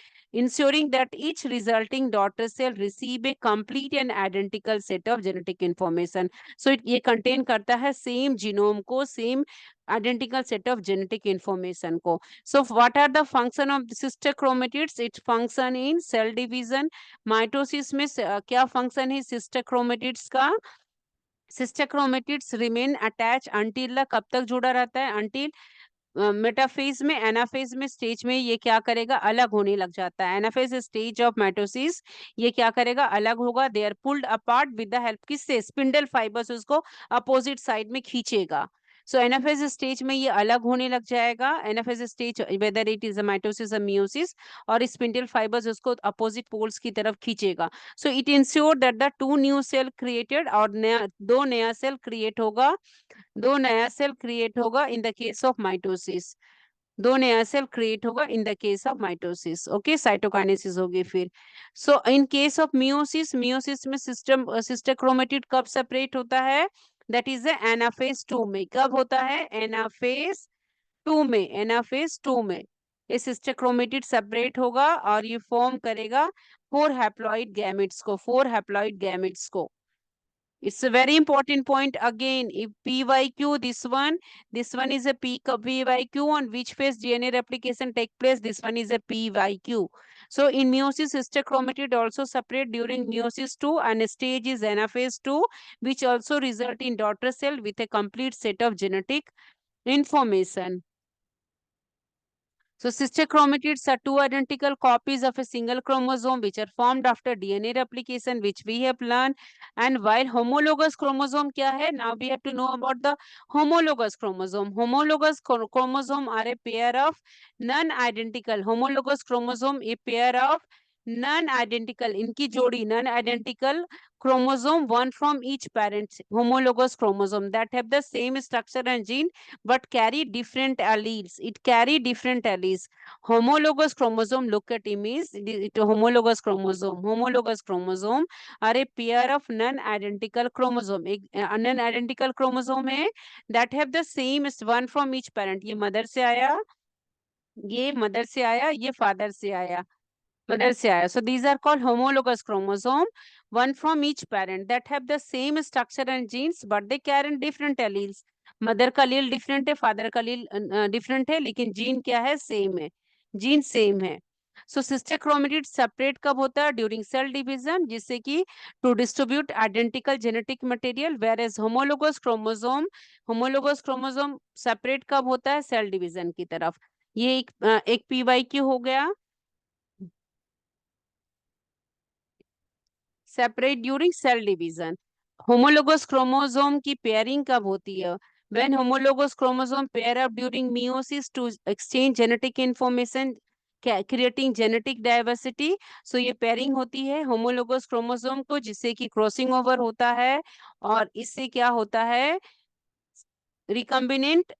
ensuring that each resulting daughter cell receive a complete and identical set of genetic information. So ये contain करता है same genome को, same identical set of genetic information को. So what are the function of the sister chromatids? It function in cell division, mitosis में क्या function है sister chromatids का? Sister chromatids remain attach until, कब तक जुड़ा रहता है, अंटिल मेटाफेज में, एनाफेज में स्टेज में ये क्या करेगा, अलग होने लग जाता है. एनाफेज स्टेज ऑफ माइटोसिस, ये क्या करेगा, अलग होगा. They are pulled apart with the help किससे, स्पिंडल फाइबर्स उसको अपोजिट साइड में खींचेगा. सो एनाफेज स्टेज में ये अलग होने लग जाएगा. Anaphase stage whether it is mitosis और मियोसिस, और स्पिंडल फाइबर्स उसको अपोजिट पोल्स की तरफ खींचेगा. So it ensure that the two new cell created, और दो नया सेल क्रिएट होगा, दो नया सेल क्रिएट होगा in the case of mitosis, दो नया सेल क्रिएट होगा in the case of mitosis. Okay, cytokinesis होगी फिर. So in case of meiosis, meiosis में सिस्टर क्रोमेटिड कब सेपरेट होता है, दैट इज द एनाफेज 2 में. कब होता है, एनाफेज 2 में, एनाफेज 2 में ये सिस्टर क्रोमेटिड सेपरेट होगा और ये फॉर्म करेगा फोर हैप्लॉइड गैमेट्स को, फोर हैप्लॉइड गैमेट्स को. It's a very important point again. If PYQ, this one is a PYQ on which phase DNA replication take place. This one is a PYQ. So in meiosis, sister chromatid also separate during meiosis 2, and a stage is anaphase 2, which also result in daughter cell with a complete set of genetic information. So sister chromatids are two identical copies of a single chromosome which are formed after DNA replication, which we have learned. And while homologous chromosome kya hai? Now we have to know about the homologous chromosome. Homologous chromosome are a pair of non-identical. Homologous chromosome a pair of non-identical, इनकी जोड़ी non-identical chromosome, one from each parent, homologous chromosome that have the same structure and gene but carry different alleles. It carry different alleles. Homologous chromosome, look at image, homologous chromosome are a pair of non-identical chromosome. एक non-identical chromosome है that have the same one from each parent. ये mother से आया, ये mother से आया, ये father से आया, mother से आया. So these are called homologous chromosome, one from each parent that have the same structure and genes but they carry different alleles. Mother का लील डिफरेंट है, फादर का लील डिफरेंट है, लेकिन जीन क्या है, सेम है, जीन सेम है. सो सिस्टर क्रोमेटिड सेपरेट कब होता है? ड्यूरिंग सेल डिवीजन, जिससे कि to distribute identical genetic material, where as homologous chromosome separate कब होता है? सेल डिवीजन की तरफ। ये एक PYQ हो गया। Separate during cell division. Homologous chromosome की पेयरिंग कब होती है? When homologous chromosome pair up during meiosis to exchange genetic information creating genetic diversity. So ये पेयरिंग होती है होमोलोगस क्रोमोसोम को, जिससे कि क्रॉसिंग ओवर होता है, और इससे क्या होता है? रिकम्बिनेंट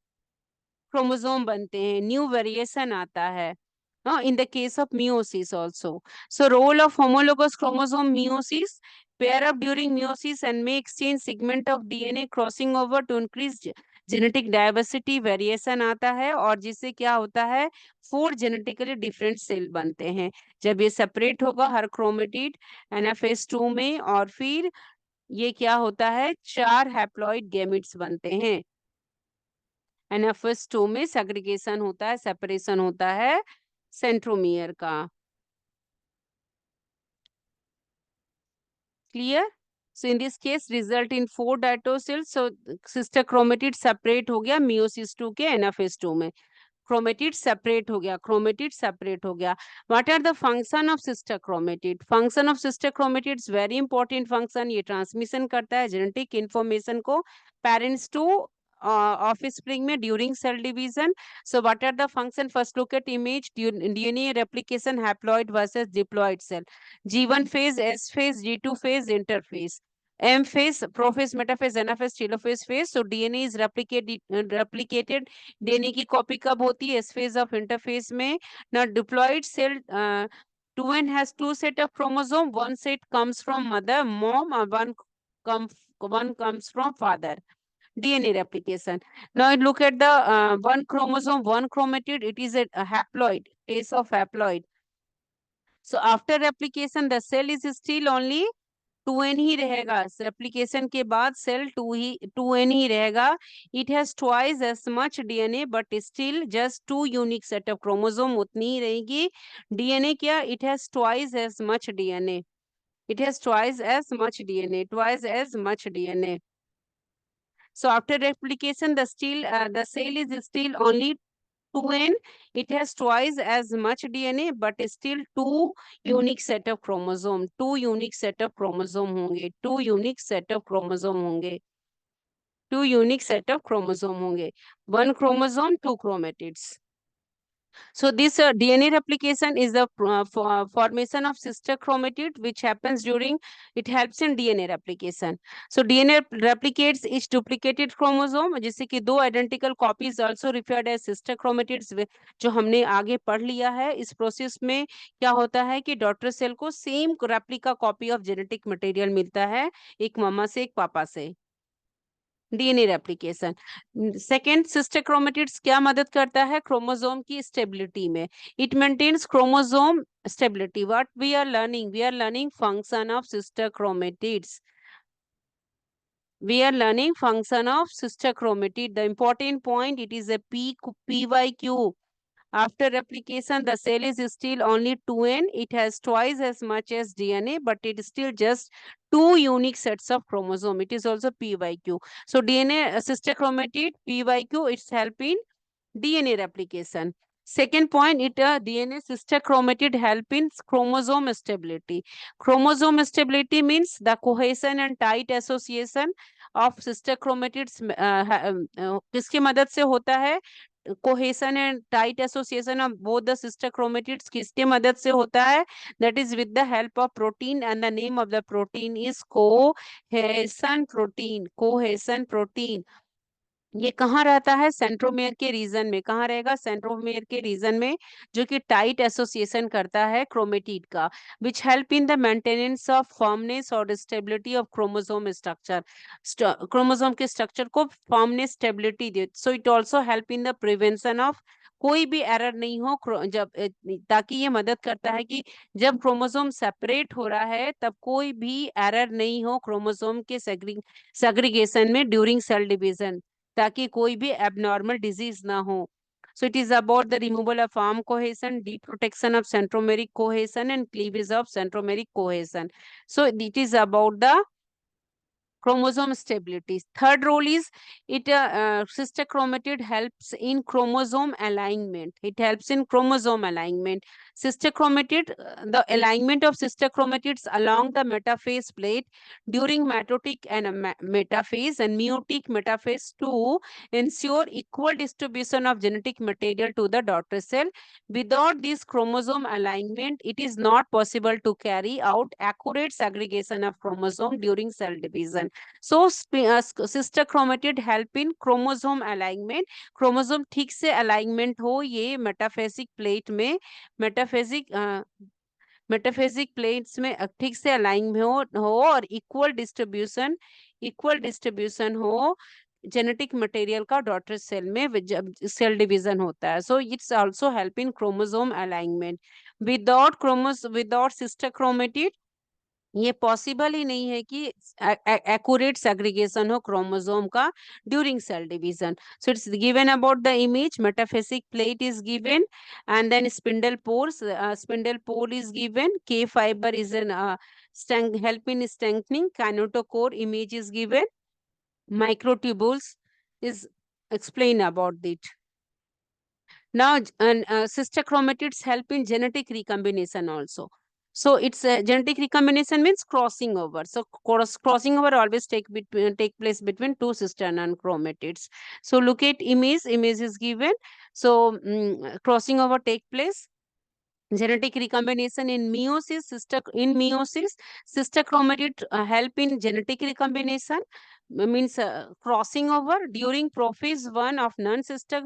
क्रोमोसोम बनते हैं, न्यू वेरिएशन आता है in the case of meiosis also. So role of homologous chromosome meiosis, pair up during meiosis and may exchange segment of DNA crossing over to increase genetic diversity, variation आता है, और जिससे क्या होता है? 4 genetically different cell बनते हैं जब ये सेपरेट होगा हर क्रोमेटिड NFS2 में, और फिर ये क्या होता है? 4 हैप्लॉइड गैमेट्स बनते हैं। NFS2 में सेग्रीगेशन होता है, सेपरेशन होता है सेंट्रोमियर का। Clear? So in this case result in 4 daughter cells. So sister chromatid separate हो गया मियोसिस 2 के NFS2 में। क्रोमेटिड सेपरेट हो गया, क्रोमेटिड सेपरेट हो गया। What are the function of sister chromatid? Function of sister chromatid very important function. ये transmission करता है जेनेटिक इंफॉर्मेशन को पेरेंट्स टू ऑफस्प्रिंग में during cell division. So what are the function? First look at image DNA replication haploid versus diploid cell. G1 phase, S phase, G2 phase, interphase. M phase, prophase, metaphase, anaphase, telophase phase. So DNA is replicated. DNA की copy कब होती है? S phase of interphase में. Now diploid cell 2n has 2 set of chromosome. One set comes from mother, mom, and one comes from father. DNA replication. Now look at the one chromosome, one chromatid. It is a haploid, case of haploid. So after replication the cell is still only 2n ही रहेगा। Replication के बाद cell 2n ही रहेगा। It has twice as much DNA but still just 2 unique set of chromosome, उतनी ही रहेगी। DNA क्या? It has twice as much DNA। It has twice as much DNA, twice as much DNA. So after replication the cell is still only 2n. It has twice as much DNA but still 2 unique set of chromosome, 2 unique set of chromosome होंगे, 2 unique set of chromosome होंगे, 2 unique set of chromosome होंगे, 1 chromosome, 2 chromatids. So this DNA replication is the formation of sister chromatid which happens during, it helps in DNA replication. So DNA replicates each duplicated chromosome, जिससे कि 2 identical copies also referred as sister chromatids, जो हमने आगे पढ़ लिया है। इस process में क्या होता है कि डॉटर सेल को same replica copy of genetic material मिलता है, एक मम्मा से एक पापा से। DNA replication. Second, sister chromatids क्या मदद करता है? क्रोमोसोम की स्टेबिलिटी में। It maintains chromosome stability. What we are learning? We are learning function of sister chromatids. We are learning function of sister chromatid. The important point, it is a PYQ. After replication, the cell is still only 2n. It has twice as much as DNA, but it is still just 2 unique sets of chromosome. It is also PYQ. So DNA sister chromatid PYQ, it's helping DNA replication. Second point, it DNA sister chromatid help in chromosome stability. Chromosome stability means the cohesion and tight association of sister chromatids किसकी मदद से होता है? Cohesion and tight association of both the sister chromatids किसके मदद से होता है? That is with the help of protein, and the name of the protein is cohesion protein. Cohesion protein ये कहाँ रहता है? सेंट्रोमेयर के रीजन में। कहाँ रहेगा? सेंट्रोमेयर के रीजन में, जो कि टाइट एसोसिएशन करता है क्रोमेटिड का, which help in the maintenance of firmness और stability of chromosome structure. Chromosome के स्ट्रक्चर को फॉर्मनेस, स्टेबिलिटी दे। So it also help in the prevention of कोई भी एरर नहीं हो, जब ताकि ये मदद करता है कि जब क्रोमोसोम सेपरेट हो रहा है तब कोई भी एरर नहीं हो क्रोमोसोम के सेग्रीगेशन में ड्यूरिंग सेल डिवीजन, ताकि कोई भी एबनॉर्मल डिजीज ना हो। So it is about the removal of arm cohesion, deprotection of centromeric cohesion, and cleavage of centromeric cohesion. So it is about the chromosome stability. Third role is sister chromatid helps in chromosome alignment. It helps in chromosome alignment. Sister chromatid, the alignment of sister chromatids along the metaphase plate during mitotic and metaphase and meiotic metaphase to ensure equal distribution of genetic material to the daughter cell. Without this chromosome alignment, it is not possible to carry out accurate segregation of chromosome during cell division. So sister chromatid help in chromosome alignment. Chromosome ठीक से alignment हो, ये metaphasic plate में metaphasic plates में ठीक से align हो और इक्वल डिस्ट्रीब्यूशन हो जेनेटिक मटेरियल का डॉटर सेल में जब सेल डिवीजन होता है. So it's also help in chromosome alignment. Without sister chromatid ये पॉसिबल ही नहीं है कि एक्यूरेट सेग्रीगेशन हो क्रोमोसोम का during cell division. So it's given about the image. Metaphasic plate is given and then spindle pole is given. K fiber is an help in strengthening. Kinetochore image is given. Microtubules is explained about it. Now sister chromatids help in genetic recombination also. So it's genetic recombination means crossing over. So crossing over always take place between two sister non-chromatids. So look at image is given. So crossing over take place. Genetic recombination in meiosis. Sister chromatid help in genetic recombination, means crossing over during prophase 1 of non-sister.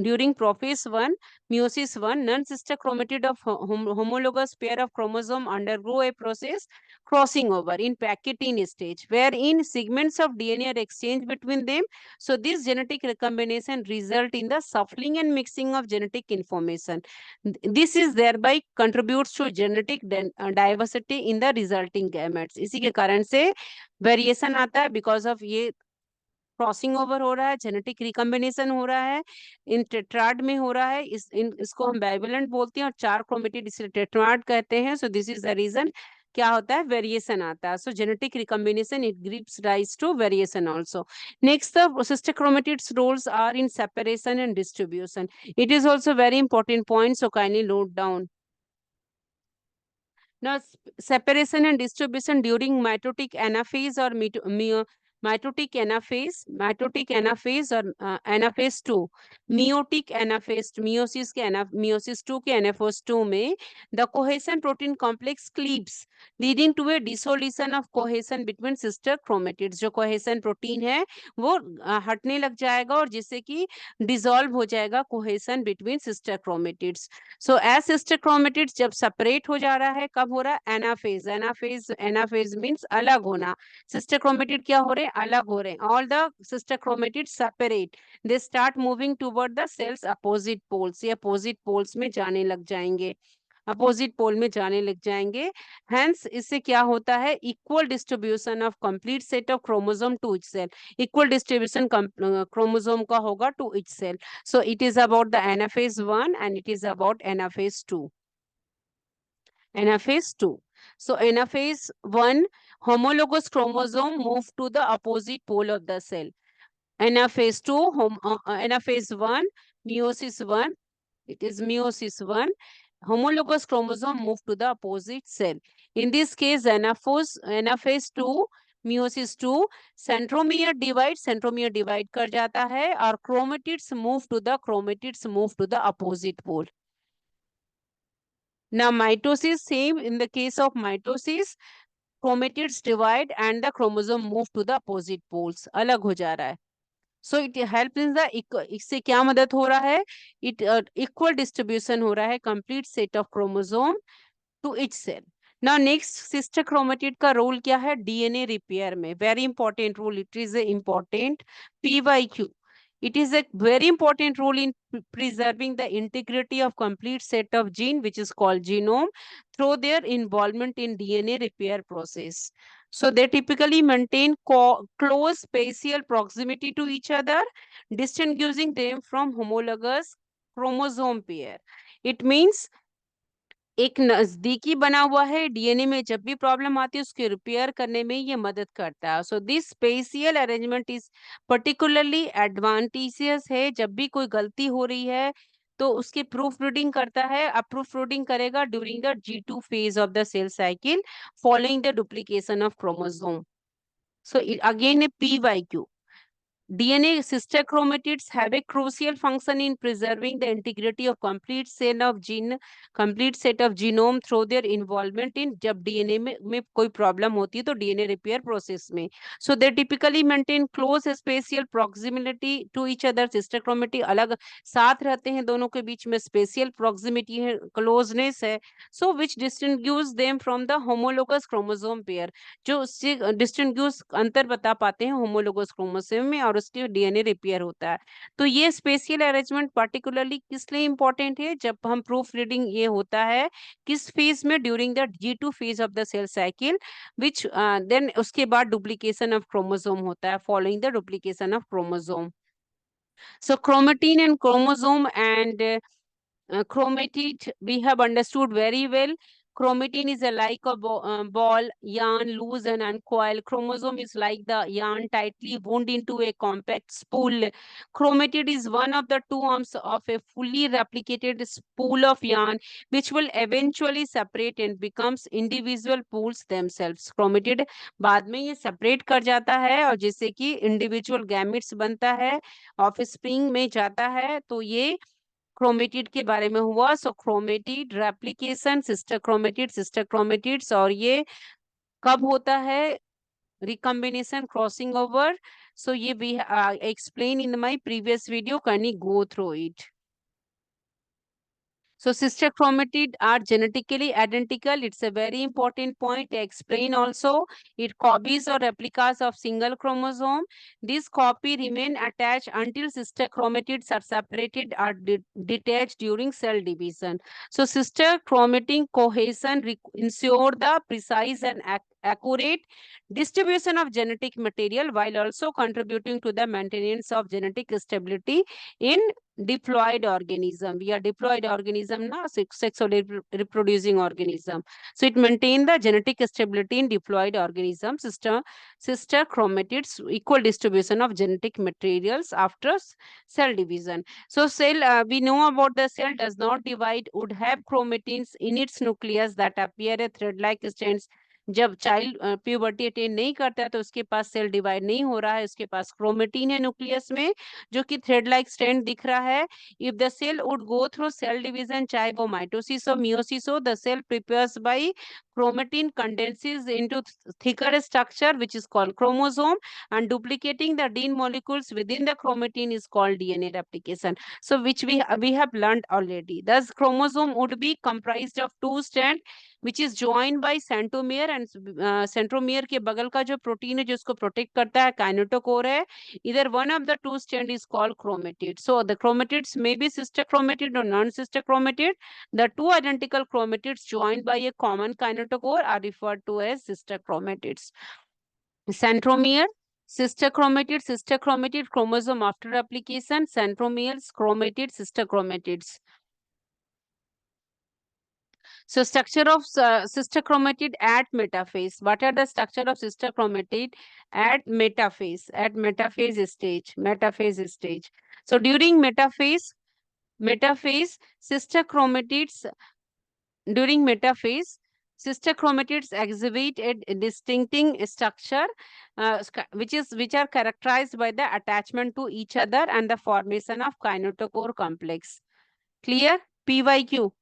During prophase 1, meiosis 1, non-sister chromatid of homologous pair of chromosome undergo a process crossing over in Packettine stage, wherein segments of DNA are exchanged between them. So this genetic recombination result in the shuffling and mixing of genetic information. This is thereby contributes to genetic diversity in the resulting gametes. इसी के कारण से variation आता है because of ये crossing over हो रहा है, जेनेटिक रिकम्बिनेशन हो रहा है, इन टेट्राड में हो रहा है. इसको हम बाइवेलेंट बोलते हैं और 4 क्रोमेटिड इसलिए टेट्राड कहते हैं. So this is the reason क्या होता है, वेरिएशन आता है. So genetic recombination it gives rise to variation also. Next the sister chromatids roles are in separation and distribution. It is also very important point, so kindly note down. Now, separation and distribution during mitotic anaphase or mitotic anaphase or anaphase 2, meiotic anaphase, meiosis 2 के anaphase 2 में the cohesion protein complex cleaves leading to a dissolution of cohesion between sister chromatids. जो cohesion protein है वो हटने लग जाएगा और जिससे कि dissolve हो जाएगा cohesion between sister chromatids. So as sister chromatids जब separate हो जा रहा है, कब हो रहा है, anaphase means अलग होना. sister chromatid क्या हो रहे हैं, अलग हो रहे हैं. all the sister chromatids separate, they start moving toward the cells opposite poles. ये opposite poles में जाने लग जाएंगे, अपोजिट पोल में जाने लग जाएंगे. हेंस इससे क्या होता है, equal distribution of complete set of chromosome to each cell. Equal distribution chromosome का होगा to each cell. So it is about the anaphase 1 and it is about anaphase 2. Anaphase 2. So anaphase 1, homologous chromosome move to the opposite pole of the cell. Anaphase 2, anaphase 1, meiosis 1, it is meiosis 1, homologous chromosome move to the opposite cell. In this case, anaphase 2, meiosis 2, centromere divide कर जाता है और chromatids move to the opposite pole. Now mitosis, same in the case of mitosis, chromatids divide and the chromosome move to the opposite poles. अलग हो जा रहा है. So it helps in the इससे क्या मदद हो रहा है, it equal distribution हो रहा है complete set of chromosome to each cell. Now next, sister chromatid का रोल क्या है, DNA repair में. Very important role. It is a important PYQ. It is a very important role in preserving the integrity of complete set of gene, which is called genome, through their involvement in DNA repair process. So they typically maintain close spatial proximity to each other, distinguishing them from homologous chromosome pair. It means एक नजदीकी बना हुआ है DNA में, जब भी problem आती है उसके रिपेयर करने में ये मदद करता है. So this spatial arrangement is particularly advantageous है. जब भी कोई गलती हो रही है तो उसकी प्रूफ रीडिंग करता है. अब प्रूफ रीडिंग करेगा during the G2 phase of the cell cycle following the duplication of chromosome. So again a PYQ. DNA sister chromatids have a crucial function in preserving the integrity of complete set of genome through their involvement in, जब DNA में कोई problem होती है तो DNA repair process में. So they typically maintain close spatial proximity to each other. Sister chromatid अलग साथ रहते हैं, दोनों के बीच में spatial proximity है, closeness है. So which distinguishes them from the homologous chromosome pair. जो उससे डिस्टिंग्विश अंतर बता पाते हैं होमोलोगस क्रोमोसोम में, और उसके डीएनए रिपेयर होता है. तो ये स्पेशियल अरेंजमेंट पार्टिकुलरली किस लिए इंपॉर्टेंट है? जब हम प्रूफ रीडिंग ये होता है किस फेज में? During the G2 phase of the cell cycle, which then उसके बाद डुप्लीकेशन ऑफ क्रोमोसोम होता है, following the duplication of chromosome. So chromatin and chromosome and chromatid we have understood very well. Chromatin is a like a ball, yarn loose and uncoiled. Chromosome is like the yarn tightly wound into a compact spool. Chromatid is one of the two arms of a fully replicated spool of yarn, which will eventually separate and becomes individual pools themselves. Chromatid बाद में ये separate कर जाता है और जिससे कि individual gametes बनता है, ऑफस्प्रिंग में जाता है. तो ये क्रोमेटिड के बारे में हुआ. सो क्रोमेटिड रेप्लिकेशन, सिस्टर क्रोमेटिड्स, और ये कब होता है? Recombination, crossing over. सो ये we explain in my previous video, can you go through it? So sister chromatid are genetically identical. It's a very important point to explain also. It copies or replicas of single chromosome. This copy remain attached until sister chromatids are separated or detached during cell division. So sister chromatin cohesion ensure the precise and accurate distribution of genetic material while also contributing to the maintenance of genetic stability in diploid organism. We are diploid organism now, sexually reproducing organism. So it maintain the genetic stability in diploid organism. Sister chromatids, equal distribution of genetic materials after cell division. So cell, we know about the cell does not divide, would have chromatins in its nucleus that appear a thread-like strands. जब child puberty attain नहीं करता है तो उसके पास cell divide नहीं हो रहा है, उसके पास क्रोमेटिन है न्यूक्लियस में जो कि थ्रेड लाइक स्ट्रैंड दिख रहा है. If the cell would go through cell division, चाहे वो माइटोसिस और मियोसिस हो, the cell prepares by chromatin condenses into thicker structure which is called chromosome, and duplicating the DNA molecules within the chromatin is called DNA replication. So which we have learned already. Thus chromosome would be comprised of two strands which is joined by centromere, and centromere के बगल का जो protein है जो उसको protect करता है kinetochore है. Either one of the two strand is called chromatid. So the chromatids may be sister chromatid or non-sister chromatid. The two identical chromatids joined by a common kinetochore are referred to as sister chromatids. Centromere, sister chromatid chromosome after replication, centromeres, chromatid, sister chromatids. So structure of sister chromatid at metaphase. What are the structure of sister chromatid at metaphase? At metaphase stage. So during metaphase, sister chromatids, during metaphase, sister chromatids exhibit a distinctive structure which are characterized by the attachment to each other and the formation of kinetochore complex. Clear? PYQ.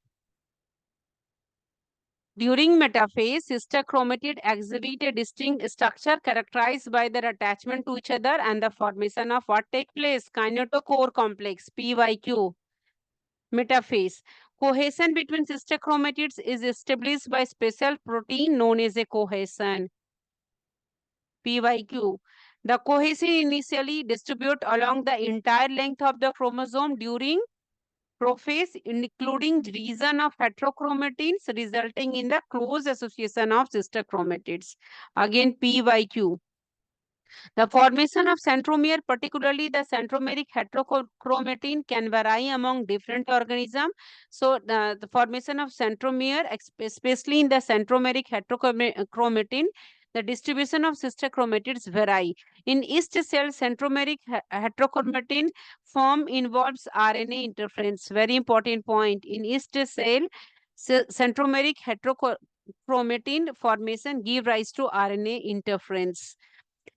During metaphase, sister chromatid exhibit a distinct structure characterized by their attachment to each other and the formation of what take place? Kinetochore complex, PYQ. Metaphase. Cohesion between sister chromatids is established by special protein known as a cohesion. PYQ. The cohesion initially distribute along the entire length of the chromosome during prophase, including region of heterochromatins, resulting in the close association of sister chromatids. Again, PYQ. The formation of centromere, particularly the centromeric heterochromatin, can vary among different organisms. So the formation of centromere, especially in the centromeric heterochromatin, the distribution of sister chromatids vary. In yeast cell, centromeric heterochromatin form involves RNA interference. Very important point. In yeast cell, centromeric heterochromatin formation give rise to RNA interference.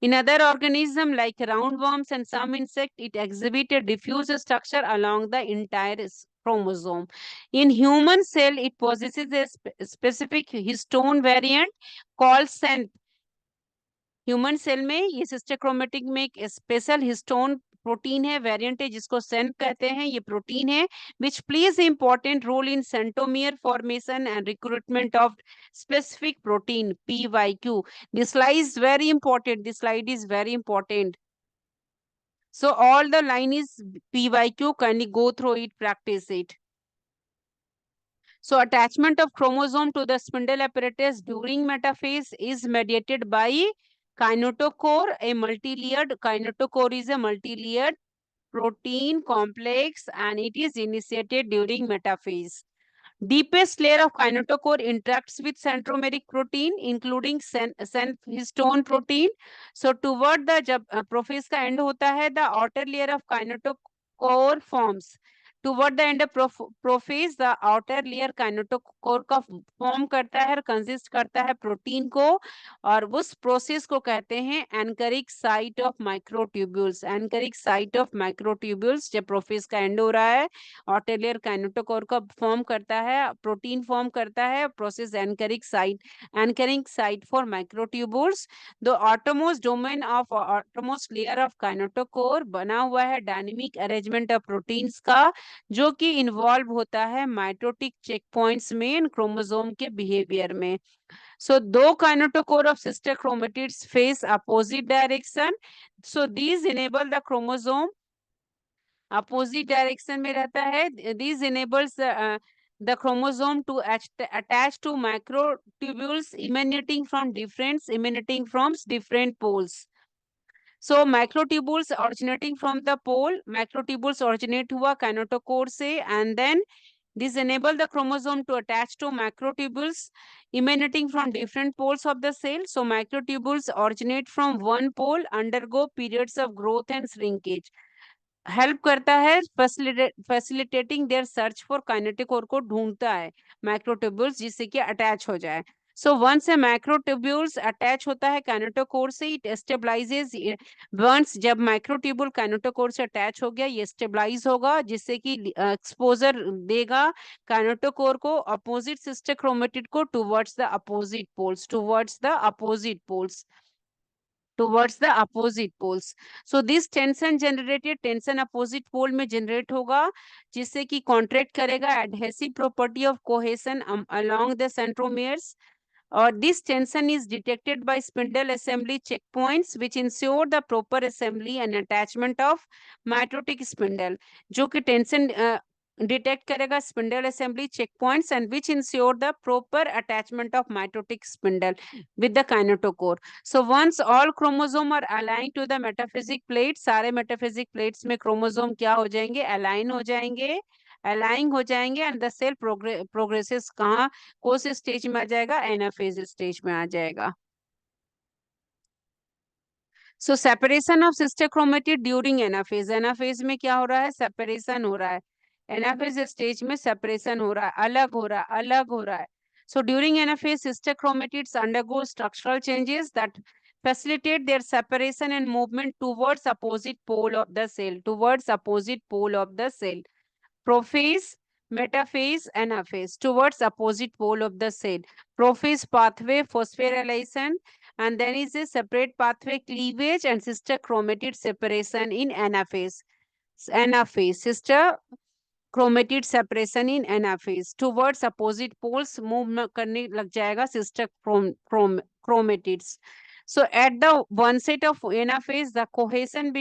In other organisms like roundworms and some insects, it exhibits a diffuse structure along the entire chromosome. In human cell, it possesses a specific histone variant called SENP. Human cell में ये sister chromatic में एक special histone protein है, variant है, जिसको CENP कहते हैं. ये प्रोटीन है which plays important role in centromere formation and recruitment of specific protein PYQ. This slide is very important. This slide is very important. So all the line is PYQ. Kindly go through it, practice it. So attachment of chromosome to the spindle apparatus during metaphase is mediated by kinetochore. A multi-layered kinetochore is a multi-layered protein complex and it is initiated during metaphase. Deepest layer of kinetochore interacts with centromeric protein including histone protein. So toward the जब prophase का end होता है, the outer layer of kinetochore forms. Toward the end of prophase, the outer layer kinetochore का form करता है, consist करता है protein को, और उस प्रोसेस को कहते हैं anchoring site of microtubules. Anchoring site of microtubules जब प्रोफेस का एंड हो रहा है, आउटर लेयर काइनेटोकोर का फॉर्म करता है, प्रोटीन फॉर्म करता है, process anchoring site for microtubules. The outermost domain of outermost layer of kinetochore बना हुआ है डायनेमिक अरेंजमेंट ऑफ प्रोटीन्स का, जो कि इन्वॉल्व होता है माइटोटिक चेक पॉइंट्स में क्रोमोसोम के बिहेवियर में. So though kinetochore of sister chromatids face opposite direction, so these enable the chromosome opposite direction में रहता है. These enables the chromosome to attach to microtubules emanating from different poles. So microtubules originating from the pole, microtubules originate हुआ kinetochore से, and then this enable the chromosome to attach to microtubules emanating from different poles of the cell. So microtubules originate from one pole, undergo periods of growth and shrinkage. Help करता है facilitating their search for kinetochore को ढूंढता है microtubules जिससे कि attach हो जाए. So once a microtubules attach होता है काइनेटोकोर से, इट स्टेबलाइजेस. वंस जब माइक्रोट्यूब्यूल काइनेटोकोर से अटैच हो गया, ये स्टेबलाइज होगा जिससे कि एक्सपोजर देगा काइनेटोकोर को अपोजिट सिस्टर क्रोमेटिड को towards the opposite poles, towards the opposite poles. So this tension generated, tension opposite pole में generate होगा जिससे कि contract करेगा adhesive property of cohesion along the centromeres. Or this tension is detected by spindle assembly checkpoints which ensure the proper assembly and attachment of mitotic spindle. जो कि tension detect करेगा spindle assembly checkpoints and which ensure the proper attachment of mitotic spindle with the kinetochore. So once all chromosome are aligned to the metaphasic plates, सारे metaphasic plates में chromosome क्या हो जाएंगे, align हो जाएंगे, and the cell progresses कहाँ कौन stage में आ जाएगा, एनाफेज स्टेज में आ जाएगा. So separation of sister chromatid during anaphase. Anaphase में क्या हो रहा है, सेपरेशन हो रहा है. एनाफेज स्टेज में सेपरेशन हो रहा है, अलग हो रहा है. So during anaphase, sister chromatids undergo structural changes that facilitate their separation and movement towards opposite pole of the cell. Prophase, metaphase, anaphase towards opposite pole of the cell. Prophase pathway phosphorylation, and then is a separate pathway cleavage and sister chromatid separation in anaphase. Sister chromatid separation in anaphase towards opposite poles move करने लग जाएगा sister chromatids. So at the one set of anaphase, the cohesion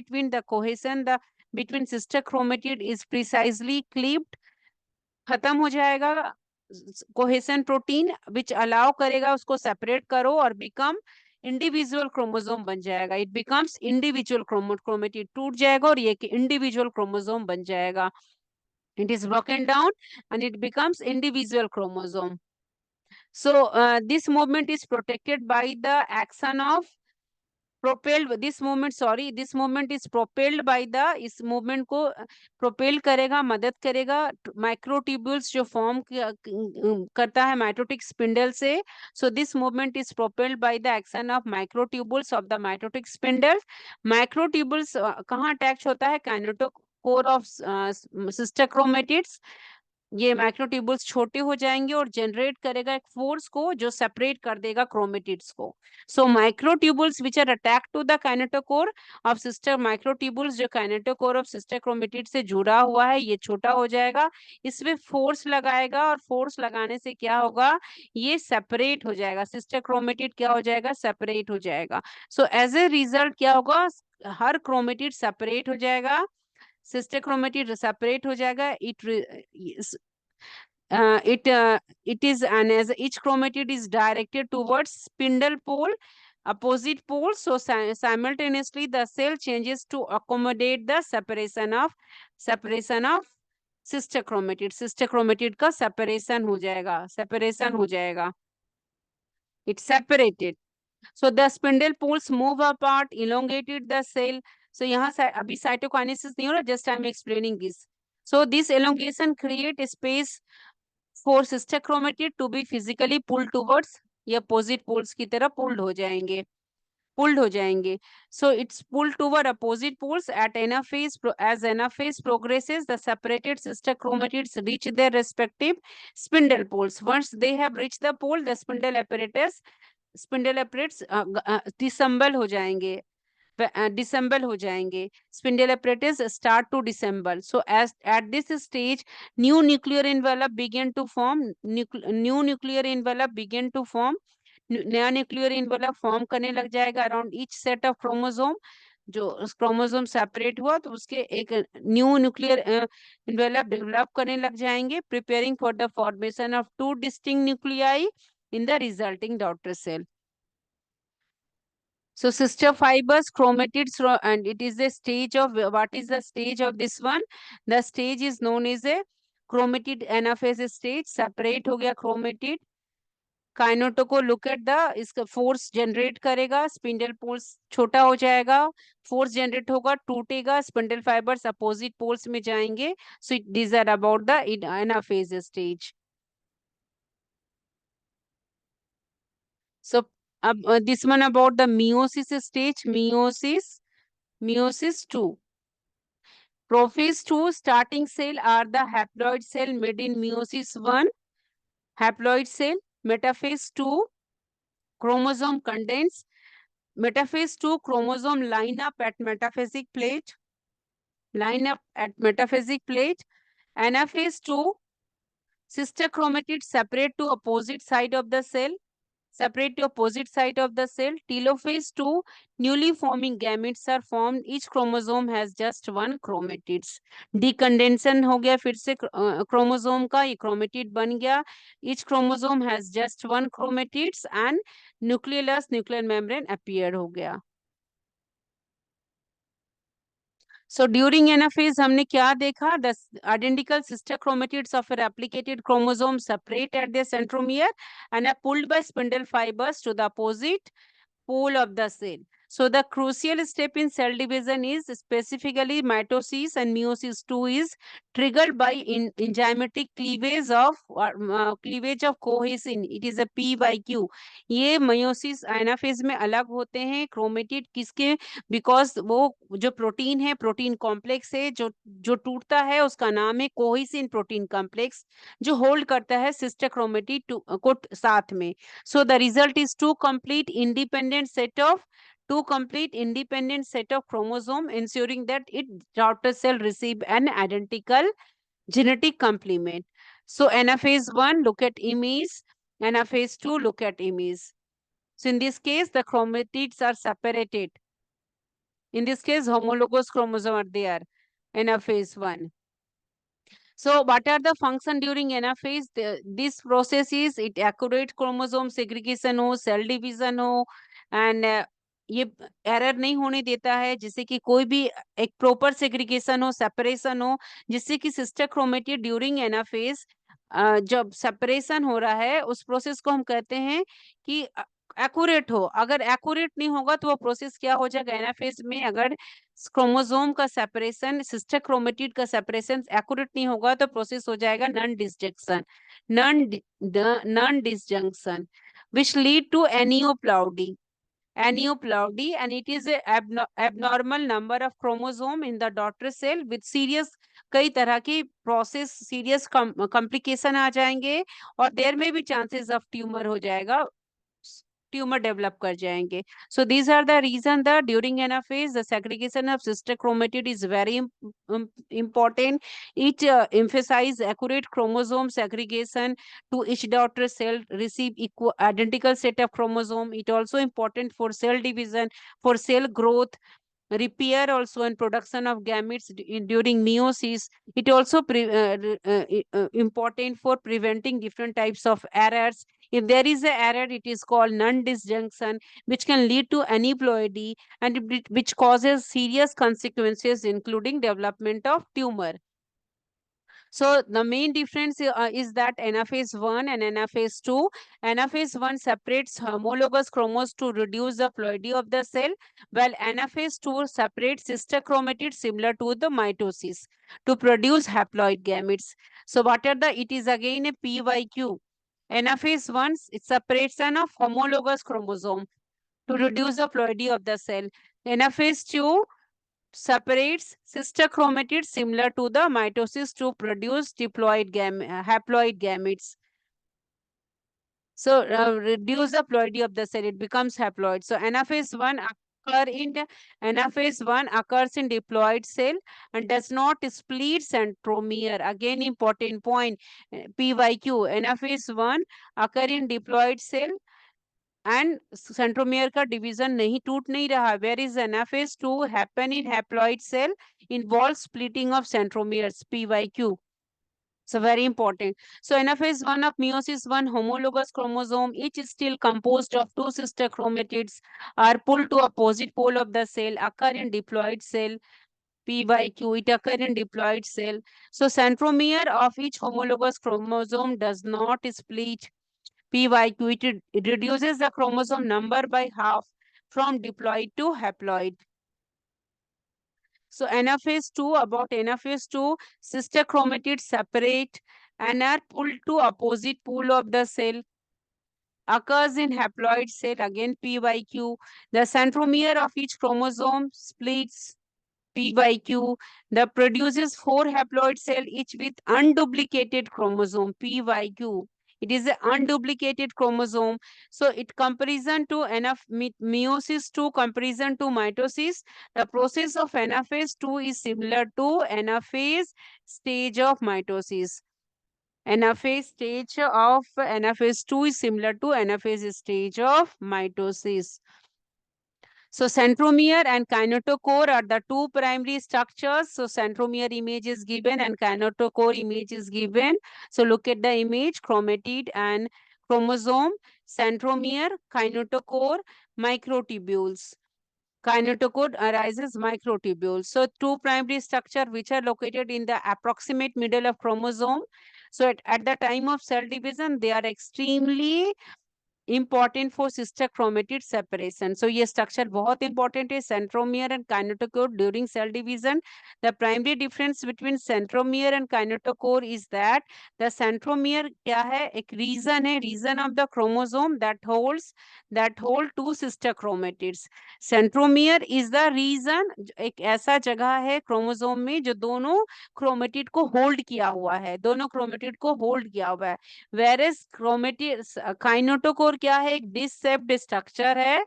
between sister chromatid is precisely cleaved. खत्म हो जाएगा cohesion protein which allow करेगा उसको separate करो और become इंडिविजुअल क्रोमोसोम बन जाएगा, इट बिकम्स इंडिविजुअल क्रोमेटिड टूट जाएगा और ये इंडिविजुअल क्रोमोसोम बन जाएगा. It is broken down and it becomes individual chromosome. So this movement is protected by the action of propelled. This movement is propelled by the, इस movement को propel करेगा, मदद करेगा microtubules जो form करता है mitotic spindle से. So this movement is propelled by the action of microtubules of the mitotic spindle. Microtubules कहाँ attach होता है? Kinetochore of sister chromatids. ये माइक्रोट्यूबुल्स छोटे हो जाएंगे और जनरेट करेगा एक फोर्स को जो सेपरेट कर देगा क्रोमेटिड्स को. So microtubules which are attach to the kinetochore of sister, microtubules जो काइनेटोकोर ऑफ सिस्टर क्रोमेटिड से जुड़ा हुआ है ये छोटा हो जाएगा, इसमें फोर्स लगाएगा और फोर्स लगाने से क्या होगा? ये सेपरेट हो जाएगा, सिस्टर क्रोमेटिड क्या हो जाएगा? सेपरेट हो जाएगा. सो एज ए रिजल्ट क्या होगा? हर क्रोमेटिड सेपरेट हो जाएगा, सिस्टर क्रोमेटिड सेपरेट हो जाएगा. It is, and as each chromatid is directed towards spindle pole, opposite poles, so simultaneously the cell changes to accommodate the separation of sister chromatid. Sister chromatid का separation हो जाएगा. It's separated. So the spindle poles move apart, elongated the cell. So यहाँ अभी cytokinesis नहीं हो रहा, just I'm explaining this. So this elongation create a space for sister chromatid to be physically pulled towards, ये opposite poles की तरह pulled हो जाएंगे. So it's pulled toward opposite poles at anaphase. As anaphase progresses, the separated sister chromatids reach their respective spindle poles. Once they have reached the pole, the spindle apparatus डिसम्बल हो जाएंगे. Spindle apparatus start to disassemble. So as at this stage, new nuclear envelope begin to form. नया nuclear envelope form करने लग जाएगा around each set of chromosome. जो chromosome separate हुआ तो उसके एक न्यू न्यूक्लियर इनवेलप डेवलप करने लग जाएंगे, preparing for the formation of two distinct nuclei in the resulting daughter cell. So sister fibers, chromatids, and it is the stage of, what is the stage of this one? The stage is known as a chromatid anaphase stage. Separate हो गया chromatid. काइनेटो को look at the, इसका force generate करेगा, spindle poles छोटा हो जाएगा, force generate होगा, टूटेगा, स्पिंडल फाइबर्स अपोजिट पोल्स में जाएंगे. सो these are about the anaphase stage. So this one about the meiosis stage. Meiosis 2. Prophase 2 starting cell are the haploid cell made in meiosis 1. Haploid cell. Metaphase 2 chromosome contains. Metaphase 2 chromosome line up at metaphasic plate. Anaphase 2 sister chromatids separate to opposite side of the cell. Telophase 2 newly forming gametes are formed. Each chromosome has just one chromatids. Decondension हो गया फिर से chromosome का, ये chromatid बन गया. Each chromosome has just one chromatids and nucleolus, nuclear membrane appear हो गया. So during anaphase हमने क्या देखा? The identical sister chromatids of a replicated chromosome separate at their centromere and are pulled by spindle fibers to the opposite pole of the cell. So the crucial step in cell division is specifically mitosis, and meiosis 2 is triggered by enzymatic cleavage of cohesin. It is a P by Q. ये meiosis anaphase में अलग होते हैं chromatid किसके? Because वो जो protein है, protein complex है जो जो टूटता है उसका नाम है कोहिसिन प्रोटीन कॉम्प्लेक्स, जो होल्ड करता है सिस्टर क्रोमेटिड को साथ में. So the result is two complete independent set of chromosome, ensuring that its daughter cell receive an identical genetic complement. So anaphase 1, look at image. Anaphase 2, look at image. So in this case, the chromatids are separated. In this case, homologous chromosome are there. Anaphase 1. So what are the function during anaphase? This process is it accurate chromosome segregation हो, cell division हो, and ये error नहीं होने देता है, जिससे कि कोई भी एक प्रॉपर सेग्रीगेशन हो, सेपरेशन हो, जिससे कि सिस्टर क्रोमेटिड ड्यूरिंग एनाफेज जब सेपरेशन हो रहा है उस प्रोसेस को हम कहते हैं कि एक्यूरेट हो। अगर एक्यूरेट नहीं होगा तो वो प्रोसेस क्या हो जाएगा एनाफेज में, अगर क्रोमोसोम का सेपरेशन, सिस्टर क्रोमेटिड का सेपरेशन एक्यूरेट नहीं होगा तो प्रोसेस हो जाएगा non disjunction, non non disjunction, which lead to aneuploidy, aneuploidy, and it is a abnormal number of chromosome in the daughter cell with serious, कई तरह की प्रोसेस, सीरियस कॉम्प्लिकेशन आ जाएंगे और देर में भी चांसेस ऑफ ट्यूमर हो जाएगा, ट्यूमर डेवलप कर जाएंगे। So these are the reason the during anaphase the segregation of sister chromatid is very important. Each emphasize accurate chromosome segregation to each daughter cell receive equal identical set of chromosome. It also important for cell division, for cell growth, repair also, and production of gametes during meiosis. It also important for preventing different types of errors. If there is a error, it is called non-disjunction, which can lead to aneuploidy and which causes serious consequences, including development of tumor. So the main difference is that anaphase 1 and anaphase 2. Anaphase 1 separates homologous chromosomes to reduce the ploidy of the cell, while anaphase 2 separates sister chromatids similar to the mitosis to produce haploid gametes. So what are the, it is again a PYQ. Anaphase 1, it separation of homologous chromosome to reduce the ploidy of the cell. Anaphase 2 separates sister chromatids similar to the mitosis to produce haploid gametes. So reduce the ploidy of the cell, it becomes haploid. So anaphase 1 occurs in diploid cell and does not split centromere. Again important point, PYQ. Anaphase 1 occur in diploid cell and centromere का division नहीं टूट नहीं रहा, where is anaphase 2 happen in haploid cell involve splitting of centromeres, PYQ. So very important. So anaphase 1 of meiosis 1 homologous chromosome, each is still composed of two sister chromatids, are pulled to opposite pole of the cell, occur in diploid cell, PYQ. It occur in diploid cell. So centromere of each homologous chromosome does not split, PYQ. It reduces the chromosome number by half from diploid to haploid. So anaphase 2, about anaphase 2, sister chromatids separate and are pulled to opposite pole of the cell. Occurs in haploid cell, again PYQ. The centromere of each chromosome splits, PYQ. The produces 4 haploid cell each with unduplicated chromosome, PYQ. It is an unduplicated chromosome. So it comparison to meiosis 2 comparison to mitosis. The process of anaphase 2 is similar to anaphase stage of mitosis. Anaphase stage of anaphase 2 is similar to anaphase stage of mitosis. So centromere and kinetochore are the two primary structures. So centromere image is given and kinetochore image is given. So look at the image, chromatid and chromosome, centromere, kinetochore, microtubules. Kinetochore arises microtubules. So two primary structure which are located in the approximate middle of chromosome. So at the time of cell division, they are extremely important for sister chromatid separation. So ये structure बहुत important है, centromere and kinetochore during cell division. The primary difference between centromere and kinetochore is that the centromere क्या है, एक region है, region of the chromosome that hold two sister chromatids. Centromere is the region, एक ऐसा जगह है chromosome में जो दोनों क्रोमेटिड को होल्ड किया हुआ है, दोनों क्रोमेटिड को होल्ड किया हुआ है। वेरेस क्रोमेटिड काइनेटोकोर क्या है, एक डिस्क शेप्ड स्ट्रक्चर है,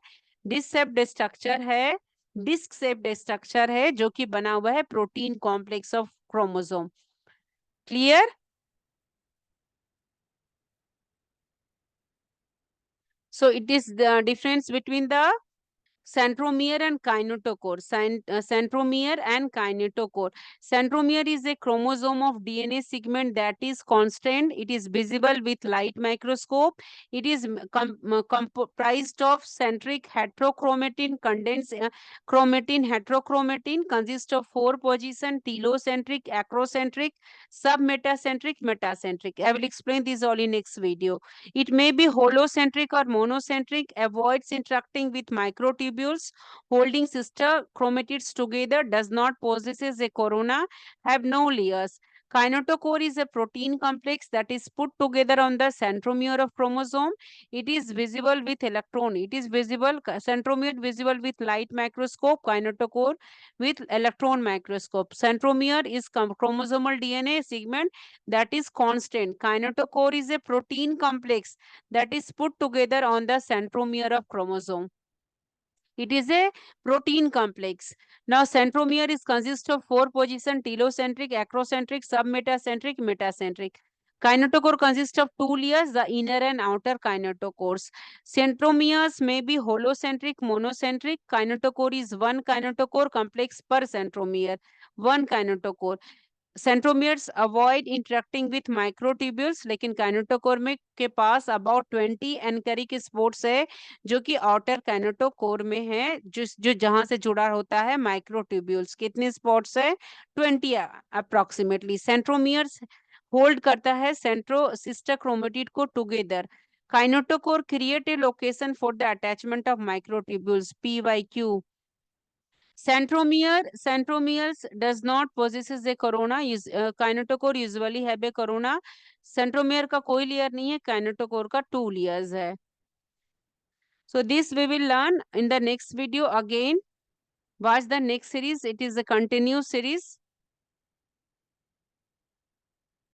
डिस्क शेप्ड स्ट्रक्चर है, डिस्क शेप्ड स्ट्रक्चर है जो कि बना हुआ है protein complex of chromosome. Clear? So it is the difference between the Centromere and kinetochore. Centromere and kinetochore. Centromere is a chromosome of DNA segment that is constant. It is visible with light microscope. It is comprised of centric heterochromatin, condensed chromatin. Heterochromatin consists of 4 position: telocentric, acrocentric, submetacentric, metacentric. I will explain this all in next video. It may be holocentric or monocentric, avoids interacting with microtubules, holding sister chromatids together, does not possesses a corona, have no layers. Kinetochore is a protein complex that is put together on the centromere of chromosome. It is visible with electron. It is visible, centromere visible with light microscope, kinetochore with electron microscope. Centromere is chromosomal DNA segment that is constant. Kinetochore is a protein complex that is put together on the centromere of chromosome. It is a protein complex. Now, centromere is consist of 4 position: telocentric, acrocentric, submetacentric, metacentric. Kinetochore consists of 2 layers, the inner and outer kinetochores. Centromeres may be holocentric, monocentric. Kinetochore is one kinetochore complex per centromere. One kinetochore. Centromeres avoid interacting with microtubules, लेकिन kinetochore में के पास about 20 एनकरिक sports है जो कि outer kinetochore में है, जो जहां से जुड़ा होता है माइक्रोट्यूब्यूल्स. कितने स्पॉट्स है? 20 अप्रोक्सीमेटली. सेंट्रोमियर्स होल्ड करता है सेंट्रो सिस्टर क्रोमेटिड को together. Kinetochore create a location for the attachment of microtubules, PYQ. Centromeres does not possesses a corona. Kinetochore usually have a corona. Centromere का कोई लेयर नहीं है, kinetochore का 2 layers है. So this we will learn in the next video again. Watch the next series. It is a continuous series.